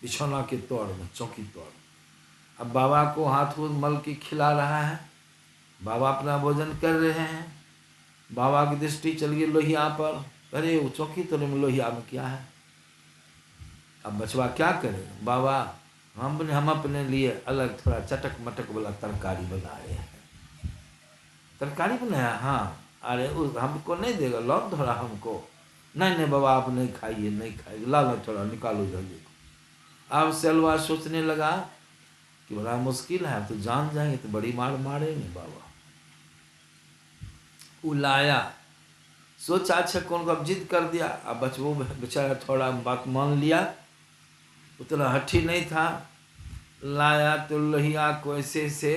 बिछौना के तौर में, चौकी तौर। अब बाबा को हाथ मल के खिला रहा है, बाबा अपना भोजन कर रहे हैं। बाबा की दृष्टि चल गई लोहिया पर। अरे वो चौकी तौर में लोहिया में क्या है? अब बचवा क्या करे? बाबा हम अपने लिए अलग थोड़ा चटक मटक वाला तरकारी बना रहे हैं। तरकारी बनाया? हाँ। अरे हमको नहीं देगा? लौट थोड़ा हमको। नहीं बाबा आप नहीं खाइए, नहीं खाइए, ला थोड़ा निकालो जल्दी। अब सेलवा सोचने लगा कि बड़ा मुश्किल है, तो जान जाएंगे तो बड़ी मार मारेंगे बाबा। वो लाया, सोचा अच्छा कौन को, अब जिद कर दिया। अब बचवो बेचारा थोड़ा बात मान लिया, उतना हठी नहीं था। लाया तो लोहिया को ऐसे से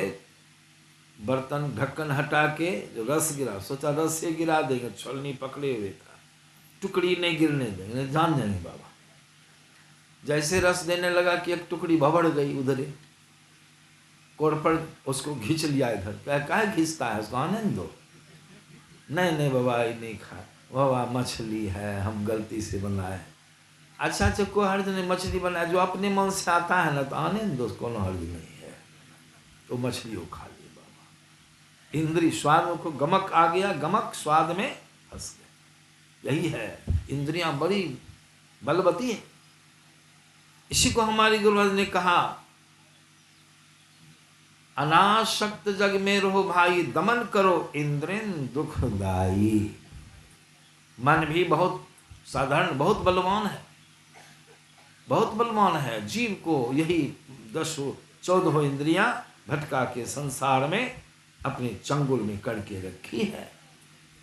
बर्तन ढक्कन हटा के जो रस गिरा, सोचा रस से गिरा देंगे, छलनी पकड़े हुए था, टुकड़ी नहीं गिरने देंगे, जान जाएंगे बाबा। जैसे रस देने लगा कि एक टुकड़ी भबड़ गई उधर कोड़ पर, उसको खींच लिया इधर। क्या खींचता है उसको? आनंद दो। नहीं बाबा ये नहीं खा, बाबा मछली है, हम गलती से बनाए। अच्छा कोई हर्ज नहीं, मछली बनाए जो अपने मन से आता है ना, तो आनंद दो, कोनो हर्ज नहीं है। तो मछली वो खा ली बाबा। इंद्री स्वाद को गमक आ गया, गमक स्वाद में फंस गए। यही है, इंद्रियां बड़ी बलवती है। इसी को हमारी गुरुवार ने कहा, अनासक्त जग में रहो भाई, दमन करो इंद्रेन दुखदाई। मन भी बहुत साधारण, बहुत बलवान है, बहुत बलवान है। जीव को यही 10 14 इंद्रियां भटका के संसार में अपने चंगुल में करके रखी है।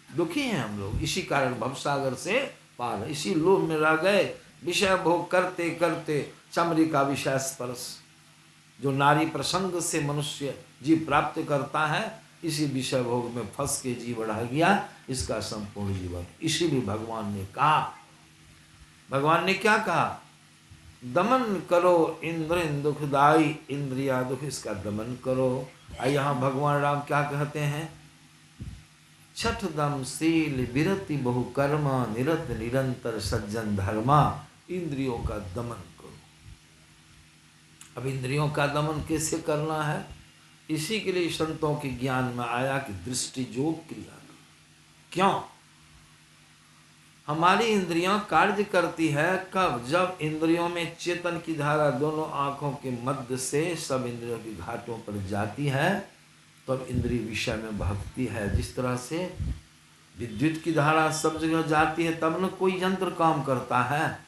दुखी हैं हम लोग, इसी कारण भवसागर से पार, इसी लोभ में रह गए। विषय भोग करते करते चमड़ी का विषय स्पर्श, जो नारी प्रसंग से मनुष्य जीव प्राप्त करता है, इसी विषय भोग में फंस के जीव रह गया इसका संपूर्ण जीवन। इसीलिए भगवान ने कहा, भगवान ने क्या कहा, दमन करो इंद्र दुखदाई, इंद्रिया दुख इसका दमन करो। यहाँ भगवान राम क्या कहते हैं, छठ दम शील विरति बहु कर्मा, निरत निरंतर सज्जन धर्मा, इंद्रियों का दमन करो। अब इंद्रियों का दमन कैसे करना है, इसी के लिए संतों के ज्ञान में आया कि दृष्टि योग क्रिया। क्यों हमारी इंद्रियां कार्य करती है, कब, जब इंद्रियों में चेतन की धारा दोनों आंखों के मध्य से सब इंद्रियों की घाटों पर जाती है, तब इंद्रिय विषय में भक्ति है। जिस तरह से विद्युत की धारा सब जगह जाती है तब न कोई यंत्र काम करता है,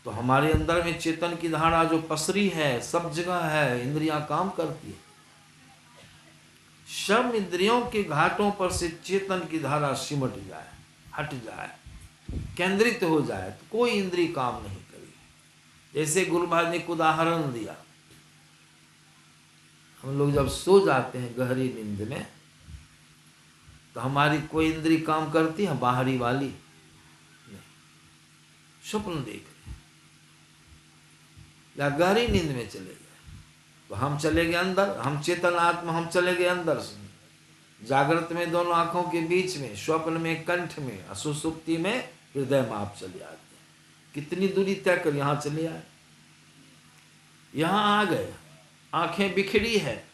तो हमारे अंदर में चेतन की धारा जो पसरी है सब जगह है, इंद्रियां काम करती है। सब इंद्रियों के घाटों पर से चेतन की धारा सिमट जाए, हट जाए, केंद्रित हो जाए, तो कोई इंद्रिय काम नहीं करेगी। जैसे गुरु महाराज ने एक उदाहरण दिया, हम लोग जब सो जाते हैं गहरी नींद में, तो हमारी कोई इंद्रिय काम करती है बाहरी वाली नहीं, स्वप्न देख रहे या गहरी नींद में चले गए तो हम चले गए अंदर, हम चेतन आत्मा हम चले गए अंदर से। जागृत में दोनों आंखों के बीच में, स्वप्न में कंठ में, असुसुप्ति में हृदय में आप चले आते हैं। कितनी दूरी तय कर यहाँ चले आए, यहाँ आ गए, आंखें बिखरी है,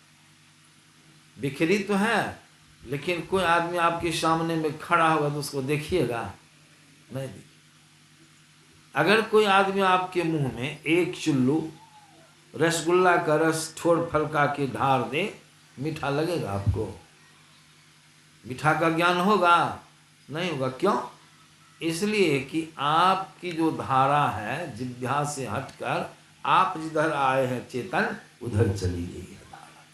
बिखरी तो है, लेकिन कोई आदमी आपके सामने में खड़ा होगा तो उसको देखिएगा नहीं देखिए। अगर कोई आदमी आपके मुंह में एक चुल्लू रसगुल्ला का रस ठोड़ फलका के ढार दे, मीठा लगेगा आपको? मीठा का ज्ञान होगा? नहीं होगा। क्यों? इसलिए कि आपकी जो धारा है जिह्वा से हटकर आप जिधर आए हैं चेतन उधर चली गई है धारा,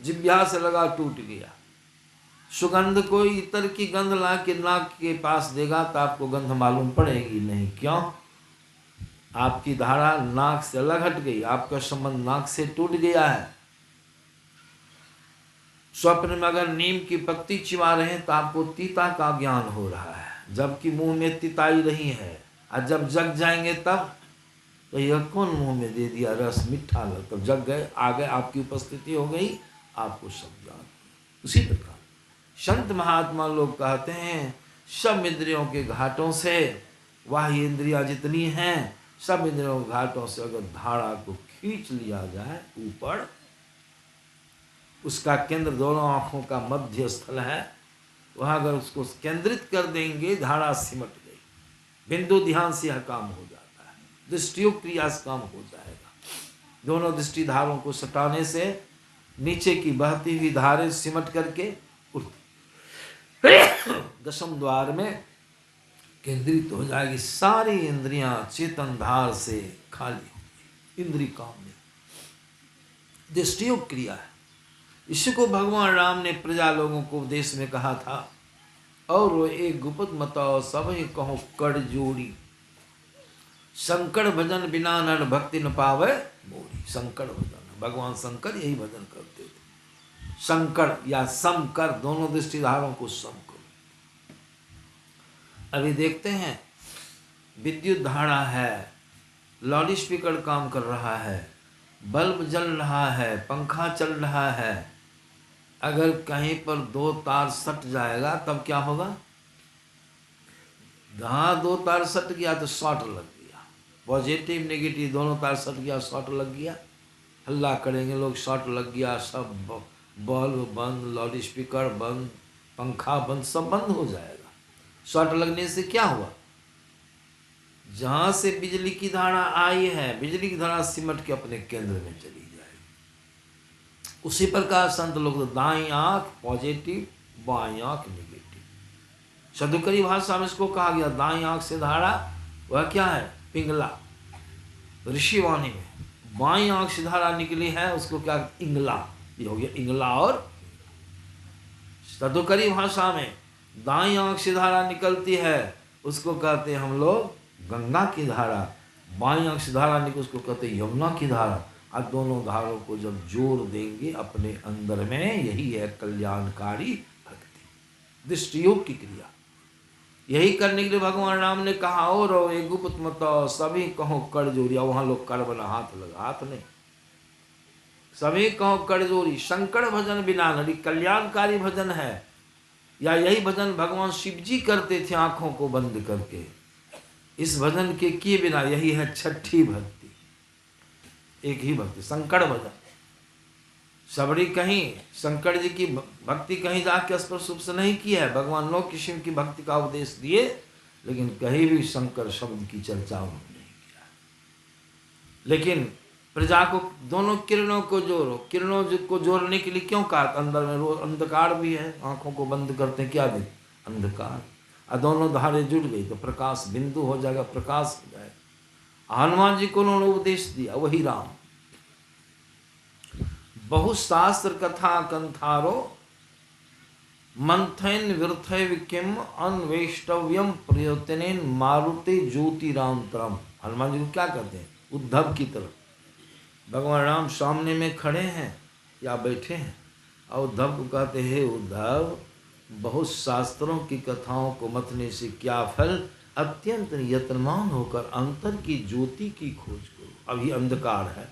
जिह्वा से लगा टूट गया। सुगंध कोई इतर की गंध ला के नाक के पास देगा तो आपको गंध मालूम पड़ेगी नहीं। क्यों? आपकी धारा नाक से अलग हट गई, आपका संबंध नाक से टूट गया है। स्वप्न में अगर नीम की पत्ती चिबा रहे हैं तो आपको तीता का ज्ञान हो रहा है, जबकि मुंह में तिताई रही है। और जब जग जाएंगे तब तो यह कौन मुंह में दे दिया रस मीठा लग, तब जग गए, आ गए, आपकी उपस्थिति हो गई, आपको सब ज्ञान। उसी प्रकार संत महात्मा लोग कहते हैं सब इंद्रियों के घाटों से, वह इंद्रियां जितनी हैं सब इंद्रियों के घाटों से अगर धारा को खींच लिया जाए ऊपर, उसका केंद्र दोनों आंखों का मध्य स्थल है, वहाँ अगर उसको केंद्रित कर देंगे धारा सिमट गई। बिंदु ध्यान से यह काम हो जाता है, दृष्टियोग क्रिया से काम हो जाएगा। दोनों दृष्टि धारों को सटाने से नीचे की बहती हुई धारें सिमट करके दशम द्वार में केंद्रित हो जाएगी। सारी इंद्रियां चेतन धार से खाली होगी, इंद्रिय काम नहीं, दृष्टियोग क्रिया है। इसी को भगवान राम ने प्रजा लोगों को उपदेश में कहा था, और एक गुप्त मतो सब ही कहो कर जोड़ी, शंकर भजन बिना नर भक्ति न पावे मोरी। शंकर भजन, भगवान शंकर यही भजन करते थे। शंकर या समकर, दोनों दृष्टिधारों को सम करो। अभी देखते हैं विद्युत धारा है, लाउड स्पीकर काम कर रहा है, बल्ब जल रहा है, पंखा चल रहा है, अगर कहीं पर दो तार सट जाएगा तब क्या होगा? जहाँ दो तार सट गया तो शॉर्ट लग गया, पॉजिटिव नेगेटिव दोनों तार सट गया, शॉर्ट लग गया। हल्ला करेंगे लोग, शॉर्ट लग गया, सब बल्ब बंद, लाउड स्पीकर बंद, पंखा बंद, सब बंद हो जाएगा। शॉर्ट लगने से क्या हुआ? जहाँ से बिजली की धारा आई है, बिजली की धारा सिमट के अपने केंद्र में चली जाएगी। उसी प्रकार संत लोग तो दाईं आंख पॉजिटिव, बाईं आंख नेगेटिव। सदुकरी भाषा में इसको कहा गया दाईं आंख से धारा, वह क्या है? पिंगला। ऋषिवाणी में बाईं आंख से धारा निकली है उसको क्या, इंगला, ये हो गया इंगला। और तदुकरी भाषा में दाईं आंख से धारा निकलती है उसको कहते हैं हम लोग गंगा की धारा, बाईं आंख से धारा निकल उसको कहते हैं यमुना की धारा। और दोनों धारों को जब जोड़ देंगे अपने अंदर में, यही है कल्याणकारी भक्ति, दृष्टि योग की क्रिया। यही करने के लिए भगवान राम ने कहा और एक गुप्त मत सभी कहो कर जोड़िया, वहां लोग कर बना हाथ लगा, हाथ नहीं, सभी कहो कर जोड़ी। शंकर भजन बिना नरी, कल्याणकारी भजन है। या यही भजन भगवान शिव जी करते थे आंखों को बंद करके। इस भजन के किए बिना, यही है छठी भक्ति, एक ही भक्ति, शंकर भजन। सबरी कहीं शंकर जी की भक्ति कहीं जाके स्पर्श से नहीं की है, भगवान नौ किस्म की भक्ति का उपदेश दिए, लेकिन कहीं भी शंकर शब्द की चर्चा उन्होंने नहीं किया। लेकिन प्रजा को दोनों किरणों को जोड़ो, किरणों को जोड़ने के लिए क्यों कहा, अंदर में रोज अंधकार भी है, आंखों को बंद करते क्या दिन अंधकार, और दोनों धारे जुड़ गई तो प्रकाश बिंदु हो जाएगा, प्रकाश हो जाएगा। हनुमान जी को उन्होंने उपदेश दिया, वही राम। बहुशास्त्र कथा कंथारो मंथन विरथय किम अन्वेष्टव्यम प्रयत्नेन मारुते ज्योतिरांतरम। हनुमान जी को क्या कहते हैं, उद्धव की तरफ। भगवान राम सामने में खड़े हैं या बैठे हैं, और उद्धव को कहते हैं उद्धव, बहुत शास्त्रों की कथाओं को मतने से क्या फल, अत्यंत यत्नमान होकर अंतर की ज्योति की खोज करो। अभी अंधकार है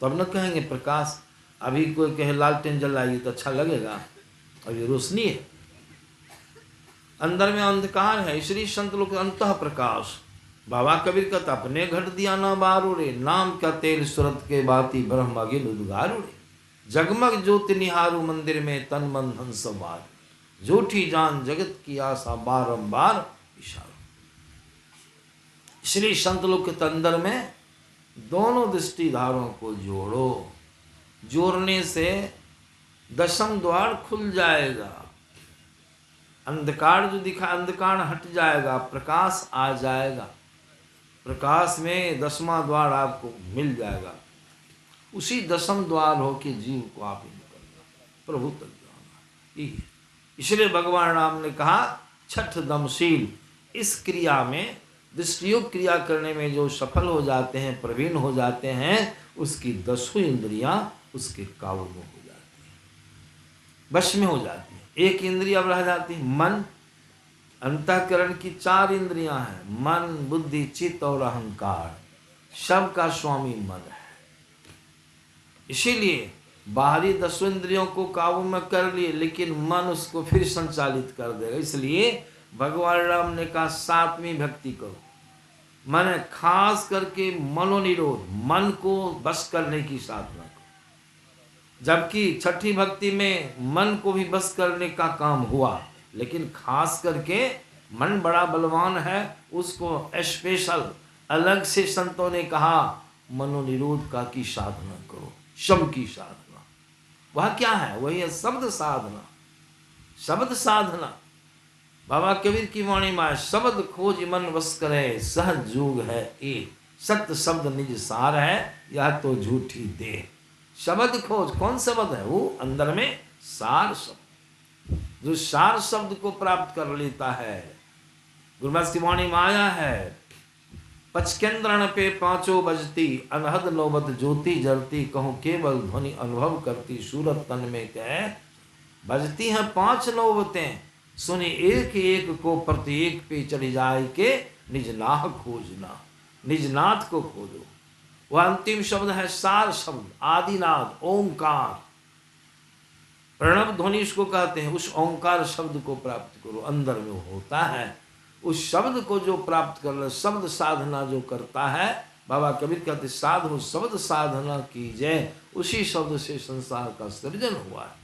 तो अब न कहेंगे प्रकाश, अभी कोई कहे लालटेन जलाइए तो अच्छा लगेगा, अभी रोशनी है, अंदर में अंधकार है, इसलिए संत लोग अंतः प्रकाश। बाबा कबीर कहता अपने घट दिया ना बारू रे, नाम का तेल सुरत के बाती ब्रह्म अगिल उद्गारू रे, जगमग ज्योति निहारू मंदिर में तन मन धन सवार, झूठी जान जगत की आशा बारंबार इशारा। श्री संत लोग के अंदर में दोनों दृष्टि धारों को जोड़ो, जोड़ने से दशम द्वार खुल जाएगा, अंधकार जो दिखा अंधकार हट जाएगा, प्रकाश आ जाएगा, प्रकाश में दसवां द्वार आपको मिल जाएगा, उसी दसम द्वार हो के जीव को आप ही निकलना, प्रभु तक जाना। इसलिए भगवान राम ने कहा छठ दमशील, इस क्रिया में दृष्टियोग क्रिया करने में जो सफल हो जाते हैं, प्रवीण हो जाते हैं, उसकी दसों इंद्रियां उसके काबू में हो जाती हैं, वश में हो जाती हैं। एक इंद्रिया रह जाती है मन, अंतःकरण की 4 इंद्रियां हैं, मन बुद्धि चित्त और अहंकार, सबका स्वामी मन है। इसीलिए बाहरी 10 इंद्रियों को काबू में कर लिए, लेकिन मन उसको फिर संचालित कर देगा। इसलिए भगवान राम ने कहा 7वीं भक्ति करो, मन खास करके मनोनिरोध, मन को बस करने की साधना करो। जबकि छठी भक्ति में मन को भी बस करने का काम हुआ, लेकिन खास करके मन बड़ा बलवान है, उसको स्पेशल अलग से संतों ने कहा मनोनिरोध का की साधना करो, शम की साधना। वह क्या है, वही है शब्द साधना। शब्द साधना बाबा कबीर की वाणी में, शब्द खोज मन वश करे, सहज जोग है एक, सत्य शब्द निज सार है, या तो झूठी दे। शब्द खोज, कौन शब्द है, वो अंदर में सार शब्द, जो सार शब्द को प्राप्त कर लेता है। गुरुदास की वाणी में आया है, पचकेंद्रण पे 5 बजती, अनहद नौबत ज्योति जलती, कहूँ केवल ध्वनि अनुभव करती, सूरत तन में कह बजती हैं 5 नौबतें, सुनी एक एक को प्रत्येक पे चढ़ी जाए के, निज नाह खोजना, निज नाथ को खोजो। वह अंतिम शब्द है सार शब्द, आदिनाद ओंकार, प्रणव ध्वनि इसको कहते हैं। उस ओंकार शब्द को प्राप्त करो, अंदर में होता है। उस शब्द को जो प्राप्त कर ले, शब्द साधना जो करता है, बाबा कबीर कहते साधु शब्द साधना कीजिए, उसी शब्द से संसार का सृजन हुआ है।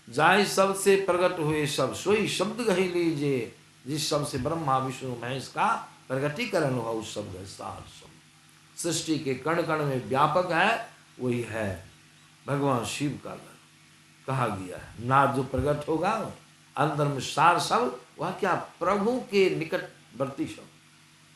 जाय शब्द से प्रकट हुए सब, सोई शब्द कही लीजिए, जिस शब्द से ब्रह्मा विष्णु महेश का प्रकटीकरण हुआ, उस शब्द है सार शब्द। सृष्टि के कण कण में व्यापक है, वही है भगवान शिव का घर कहा गया है। नाथ जो प्रकट होगा अंदर में सार शब्द, वह क्या, प्रभु के निकटवर्ती शब्द,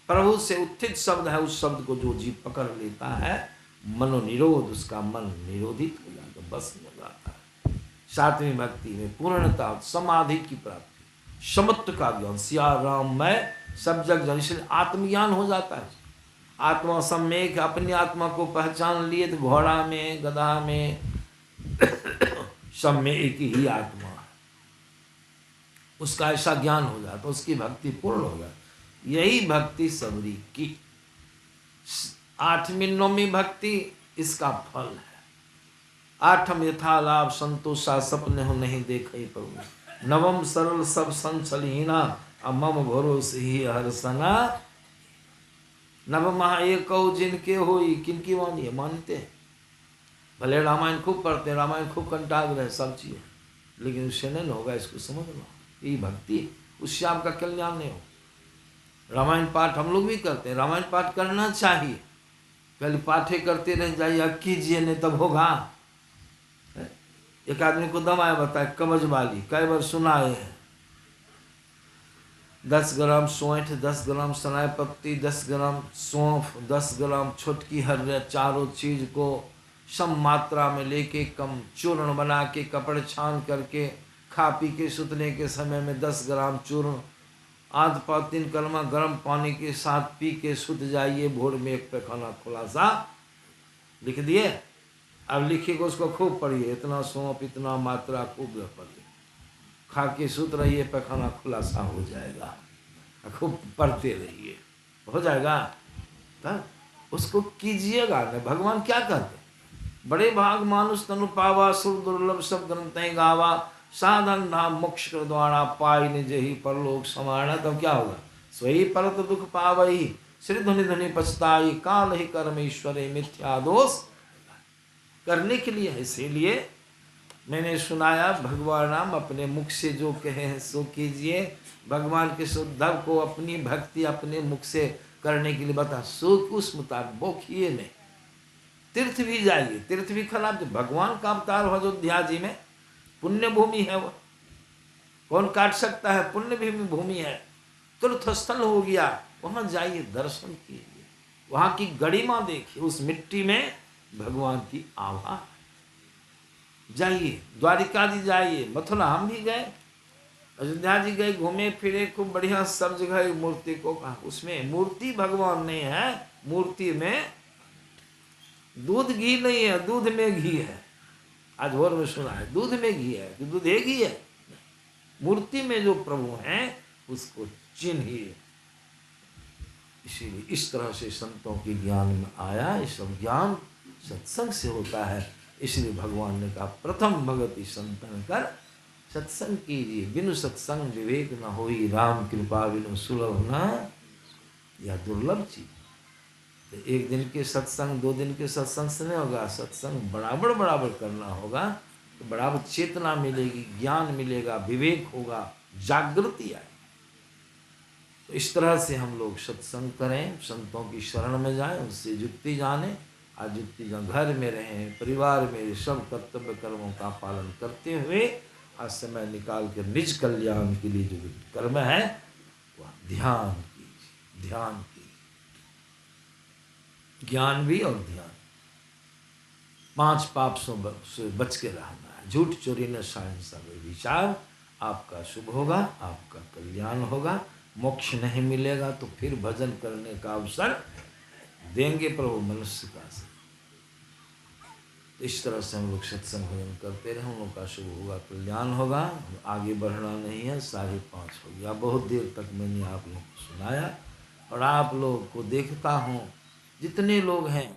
प्रभु से उत्थित शब्द है। उस शब्द को जो जीव पकड़ लेता है, मनोनिरोध, उसका मन निरोधित हो जाता, बस हो जाता है। सातवीं भक्ति में पूर्णता, समाधि की प्राप्ति, समत्व का ज्ञान, सिया राम मैं सब जग जान, इसलिए आत्मज्ञान हो जाता है। आत्मा सम्यक, अपनी आत्मा को पहचान लिए तो घोड़ा में गधा में सब में एक ही आत्मा है, उसका ऐसा ज्ञान हो जाता, उसकी भक्ति पूर्ण हो जाती। यही भक्ति सबरी की 8वीं 9वीं भक्ति इसका फल है। 8म यथा लाभ संतोषा सपने हो नहीं देखे प्रभु, 9म सरल सब संचलहीना मम भरोसे ही हर्षना, 9 एक जिनके होई किनकी मानिए, मानते हैं। भले रामायण खूब पढ़ते हैं, रामायण खूब कंटाग्रह है, सब चीज़, लेकिन उससे नहीं होगा, इसको समझ लो, यही भक्ति, उससे आपका कल्याण नहीं हो। रामायण पाठ हम लोग भी करते हैं, रामायण पाठ करना चाहिए, पहले पाठे करते रह जाइए, कीजिए नहीं तब होगा। एक आदमी को दम आया, बताए कब्ज वाली, कई बार सुनाए हैं, 10 ग्राम सौंठ, 10 ग्राम सनाई पत्ती, 10 ग्राम सौंफ, 10 ग्राम छोटकी हर्रे, चारों चीज को सम मात्रा में लेके कम चूर्ण बना के कपड़े छान करके खा पी के सुतने के समय में 10 ग्राम चूर्ण आध पा 3 कलमा गर्म पानी के साथ पी के सुत जाइए, भोर में एक पैखाना खुलासा लिख दिए। अब लिखिए को उसको खूब पढ़िए, इतना सौंप इतना मात्रा खूब पढ़िए, खा के सुत रहिए, पैखाना खुलासा हो जाएगा, खूब पढ़ते रहिए, हो जाएगा। तब उसको कीजिएगा न, भगवान क्या कहते, बड़े भाग मानुष तनु पावा, सुर दुर्लभ सब ग्रंथ गावा, साधन नाम मोक्ष कर द्वारा पाई निज ही परलोक समाना। तब क्या होगा, स्वयं परत दुख पावई, श्री धुनि धुनि पछताई, काल ही कर्म ईश्वरे मिथ्या दोष करने के लिए है। इसीलिए मैंने सुनाया, भगवान राम अपने मुख से जो कहे हैं सो कीजिए। भगवान के शुद्धव को अपनी भक्ति अपने मुख से करने के लिए बता, सो उस मुताबिक बोखिए नहीं, तीर्थ भी जाइए, तीर्थ भी खराब, भगवान का अवतार हो अयोध्या जी में, पुण्य भूमि है वो, कौन काट सकता है, पुण्य भी भूमि है, तीर्थ स्थल हो गया, वहां जाइए, दर्शन कीजिए, वहां की गरिमा देखिए, उस मिट्टी में भगवान की आभा, जाइए द्वारिका जी जाइए, मथुरा हम भी गए, अयोध्या जी गए, घूमे फिरे खूब बढ़िया, सब जगह मूर्ति को कहा, उसमें मूर्ति भगवान नहीं है, मूर्ति में दूध घी नहीं है, दूध में घी है। आज भोर में सुना है दूध में घी है, कि दूध एक ही है, मूर्ति में जो प्रभु हैं उसको चिन्हिए। इसीलिए इस तरह से संतों के ज्ञान में आया, ये सब ज्ञान सत्संग से होता है। इसलिए भगवान ने कहा प्रथम भगति संतन कर सत्संग कीजिए, बिनु सत्संग विवेक न होई, राम कृपा बिनु सुलभ न या दुर्लभ चीज। तो एक दिन के सत्संग 2 दिन के सत्संग से नहीं होगा, सत्संग बराबर बराबर करना होगा, तो बराबर चेतना मिलेगी, ज्ञान मिलेगा, विवेक होगा, जागृति आए। तो इस तरह से हम लोग सत्संग करें, संतों की शरण में जाएं, उनसे युक्ति जाने, आज युक्ति जान, घर में रहें, परिवार में सब कर्तव्य कर्मों का पालन करते हुए आज समय निकाल कर निज कल्याण के लिए जो कर्म है वह ध्यान कीजिए, ध्यान कीजिए, ज्ञान भी और ध्यान। 5 पाप से बच के रहना है, झूठ चोरी नशा हिंसा विचार, आपका शुभ होगा, आपका कल्याण होगा। मोक्ष नहीं मिलेगा तो फिर भजन करने का अवसर देंगे प्रभु मनुष्य का से। इस तरह से हम लोग सत्संग भजन करते रहे, हम लोग का शुभ होगा, कल्याण होगा। आगे बढ़ना नहीं है, 5:30 हो गया, बहुत देर तक मैंने आप लोग को सुनाया और आप लोग को देखता हूँ जितने लोग हैं